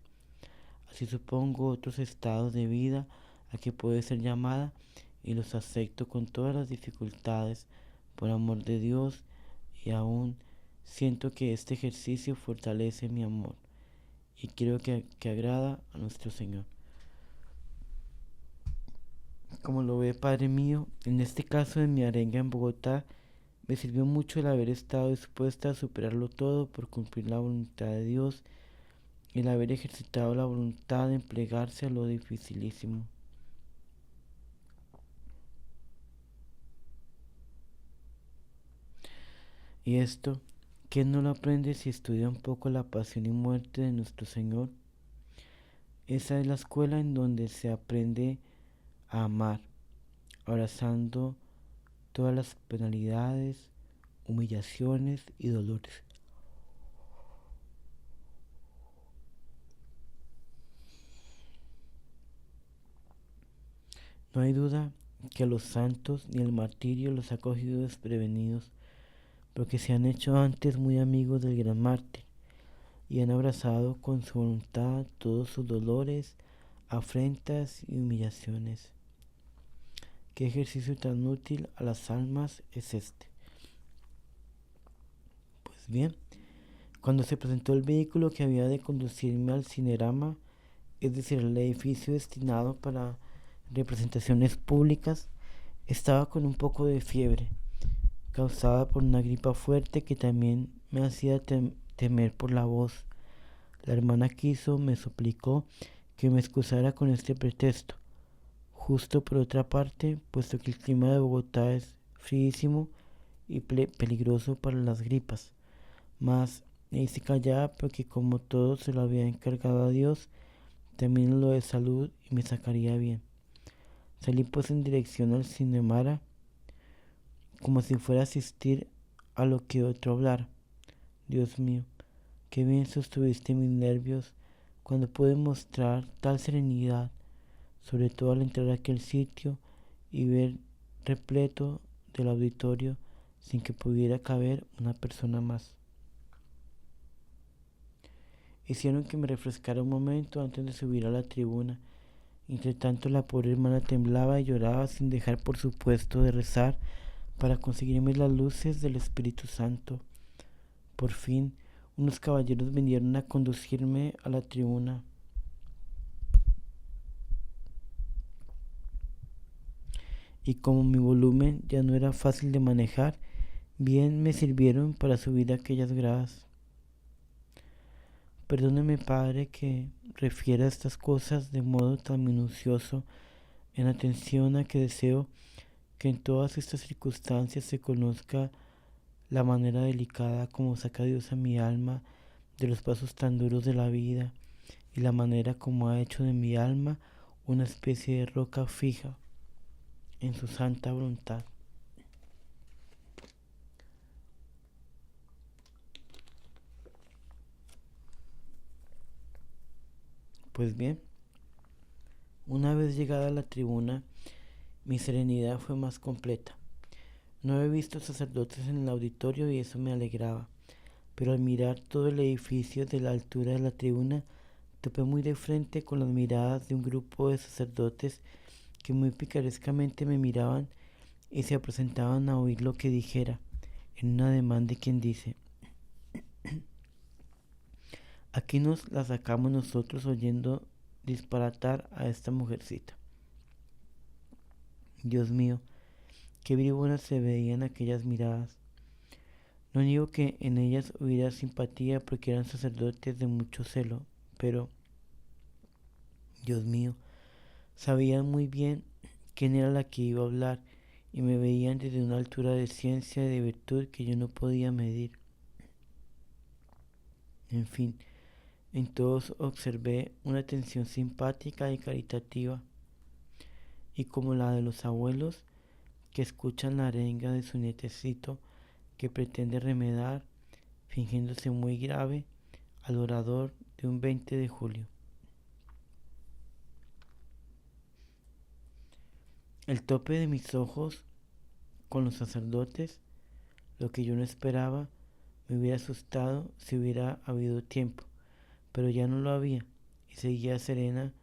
Así supongo otros estados de vida a que puede ser llamada, y los acepto con todas las dificultades por amor de Dios, y aún siento que este ejercicio fortalece mi amor y creo que agrada a nuestro Señor. Como lo ve, Padre mío, en este caso de mi arenga en Bogotá, me sirvió mucho el haber estado dispuesta a superarlo todo por cumplir la voluntad de Dios, y el haber ejercitado la voluntad en plegarse a lo dificilísimo. Y esto, ¿quién no lo aprende si estudia un poco la pasión y muerte de nuestro Señor? Esa es la escuela en donde se aprende a amar, abrazando todas las penalidades, humillaciones y dolores. No hay duda que a los santos ni el martirio los ha cogido desprevenidos, porque se han hecho antes muy amigos del gran mártir y han abrazado con su voluntad todos sus dolores, afrentas y humillaciones. ¿Qué ejercicio tan útil a las almas es este? Pues bien, cuando se presentó el vehículo que había de conducirme al cinerama, es decir, el edificio destinado para representaciones públicas, estaba con un poco de fiebre, causada por una gripa fuerte que también me hacía temer por la voz. La hermana me suplicó que me excusara con este pretexto. Justo por otra parte, puesto que el clima de Bogotá es fríísimo y peligroso para las gripas. Mas me hice callar porque como todo se lo había encargado a Dios, también lo de salud y me sacaría bien. Salí pues en dirección al Cinemara, como si fuera a asistir a lo que otro hablara. Dios mío, qué bien sostuviste mis nervios cuando pude mostrar tal serenidad, sobre todo al entrar a aquel sitio y ver repleto del auditorio sin que pudiera caber una persona más. Hicieron que me refrescara un momento antes de subir a la tribuna. Entre tanto, la pobre hermana temblaba y lloraba sin dejar, por supuesto, de rezar para conseguirme las luces del Espíritu Santo. Por fin, unos caballeros vinieron a conducirme a la tribuna. Y como mi volumen ya no era fácil de manejar, bien me sirvieron para subir aquellas gradas. Perdóneme, Padre, que refiera estas cosas de modo tan minucioso, en atención a que deseo que en todas estas circunstancias se conozca la manera delicada como saca Dios a mi alma de los pasos tan duros de la vida, y la manera como ha hecho de mi alma una especie de roca fija en su santa voluntad. Pues bien, una vez llegada a la tribuna, mi serenidad fue más completa. No había visto sacerdotes en el auditorio y eso me alegraba, pero al mirar todo el edificio de la altura de la tribuna, topé muy de frente con las miradas de un grupo de sacerdotes que muy picarescamente me miraban y se presentaban a oír lo que dijera, en un ademán de quien dice: aquí nos la sacamos nosotros oyendo disparatar a esta mujercita. Dios mío, qué bribonas se veían aquellas miradas. No digo que en ellas hubiera simpatía porque eran sacerdotes de mucho celo, pero, Dios mío, sabían muy bien quién era la que iba a hablar y me veían desde una altura de ciencia y de virtud que yo no podía medir. En fin, en todos observé una atención simpática y caritativa, y como la de los abuelos que escuchan la arenga de su nietecito que pretende remedar, fingiéndose muy grave, al orador de un 20 de julio. El tope de mis ojos con los sacerdotes, lo que yo no esperaba, me hubiera asustado si hubiera habido tiempo, pero ya no lo había, y seguía serena,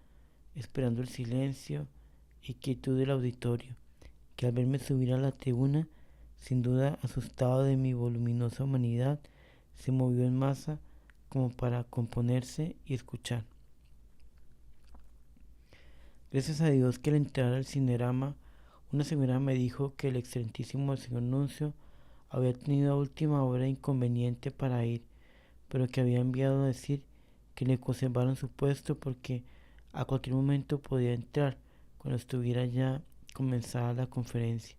esperando el silencio y quietud del auditorio, que al verme subir a la tribuna, sin duda asustado de mi voluminosa humanidad, se movió en masa como para componerse y escuchar. Gracias a Dios que al entrar al cinerama, una señora me dijo que el excelentísimo señor Nuncio había tenido a última hora inconveniente para ir, pero que había enviado a decir que le conservaron su puesto porque a cualquier momento podía entrar cuando estuviera ya comenzada la conferencia.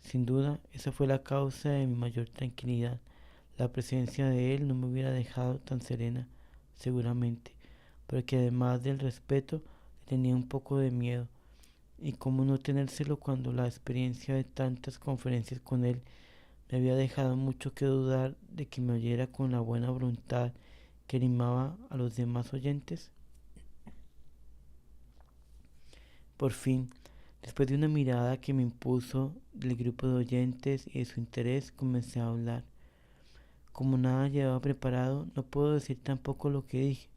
Sin duda, esa fue la causa de mi mayor tranquilidad. La presencia de él no me hubiera dejado tan serena, seguramente, porque además del respeto, tenía un poco de miedo. Y cómo no tenérselo cuando la experiencia de tantas conferencias con él me había dejado mucho que dudar de que me oyera con la buena voluntad que animaba a los demás oyentes. Por fin, después de una mirada que me impuso del grupo de oyentes y de su interés, comencé a hablar. Como nada llevaba preparado, no puedo decir tampoco lo que dije.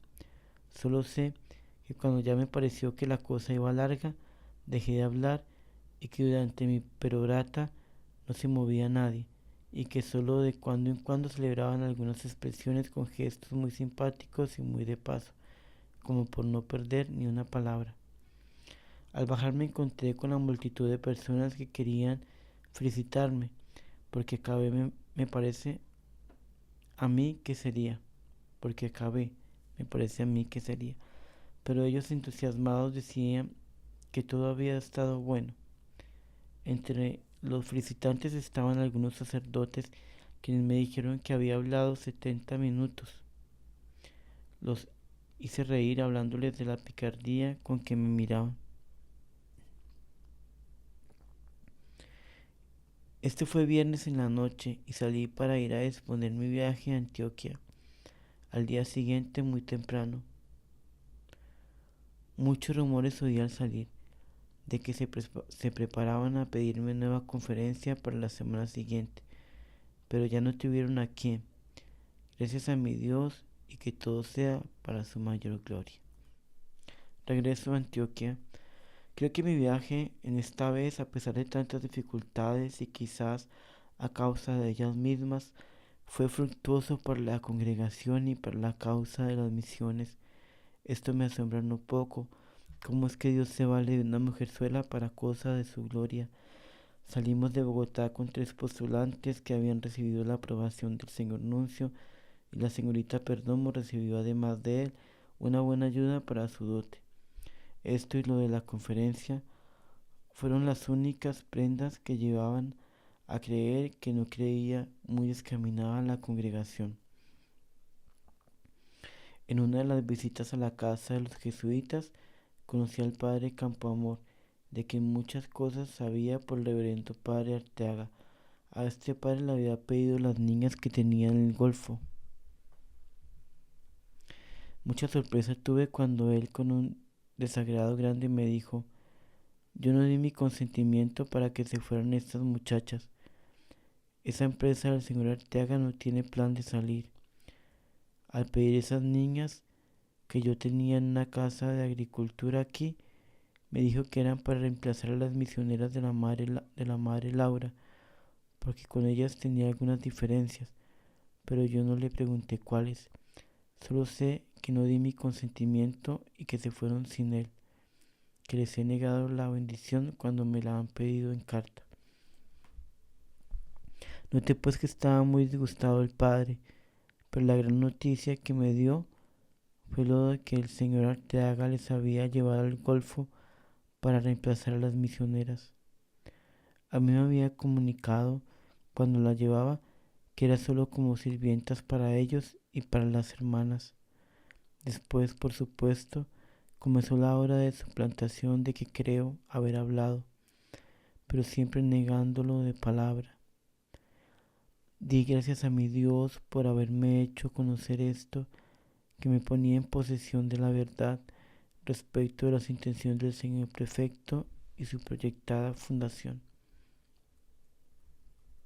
Solo sé que cuando ya me pareció que la cosa iba larga, dejé de hablar y que durante mi perorata no se movía nadie, y que solo de cuando en cuando celebraban algunas expresiones con gestos muy simpáticos y muy de paso, como por no perder ni una palabra. Al bajar me encontré con la multitud de personas que querían felicitarme, porque me parece a mí que sería, porque acabé, me parece a mí que sería. Pero ellos entusiasmados decían que todo había estado bueno. Entre los felicitantes estaban algunos sacerdotes quienes me dijeron que había hablado 70 minutos. Los hice reír hablándoles de la picardía con que me miraban. Este fue viernes en la noche y salí para ir a exponer mi viaje a Antioquia. Al día siguiente, muy temprano. Muchos rumores oí al salir. de que se preparaban a pedirme nueva conferencia para la semana siguiente, pero ya no tuvieron a quién. Gracias a mi Dios y que todo sea para su mayor gloria. Regreso a Antioquia. Creo que mi viaje en esta vez, a pesar de tantas dificultades y quizás a causa de ellas mismas, fue fructuoso para la congregación y para la causa de las misiones. Esto me asombra no poco. ¿Cómo es que Dios se vale de una mujerzuela para cosa de su gloria? Salimos de Bogotá con 3 postulantes que habían recibido la aprobación del señor Nuncio, y la señorita Perdomo recibió además de él una buena ayuda para su dote. Esto y lo de la conferencia fueron las únicas prendas que llevaban a creer que no creía muy descaminada la congregación. En una de las visitas a la casa de los jesuitas conocí al padre Campoamor, de quien muchas cosas sabía por el reverendo padre Arteaga. A este padre le había pedido las niñas que tenía en el Golfo. Mucha sorpresa tuve cuando él, con un desagrado grande, me dijo: yo no di mi consentimiento para que se fueran estas muchachas. Esa empresa del señor Arteaga no tiene plan de salir. Al pedir esas niñas que yo tenía en una casa de agricultura aquí, me dijo que eran para reemplazar a las misioneras de la madre Laura, porque con ellas tenía algunas diferencias, pero yo no le pregunté cuáles. Solo sé que no di mi consentimiento y que se fueron sin él, que les he negado la bendición cuando me la han pedido en carta. Noté pues que estaba muy disgustado el padre, pero la gran noticia que me dio fue lo de que el señor Arteaga les había llevado al Golfo para reemplazar a las misioneras. A mí me había comunicado, cuando las llevaba, que era solo como sirvientas para ellos y para las hermanas. Después, por supuesto, comenzó la hora de suplantación de que creo haber hablado, pero siempre negándolo de palabra. Di gracias a mi Dios por haberme hecho conocer esto, que me ponía en posesión de la verdad respecto de las intenciones del señor prefecto y su proyectada fundación.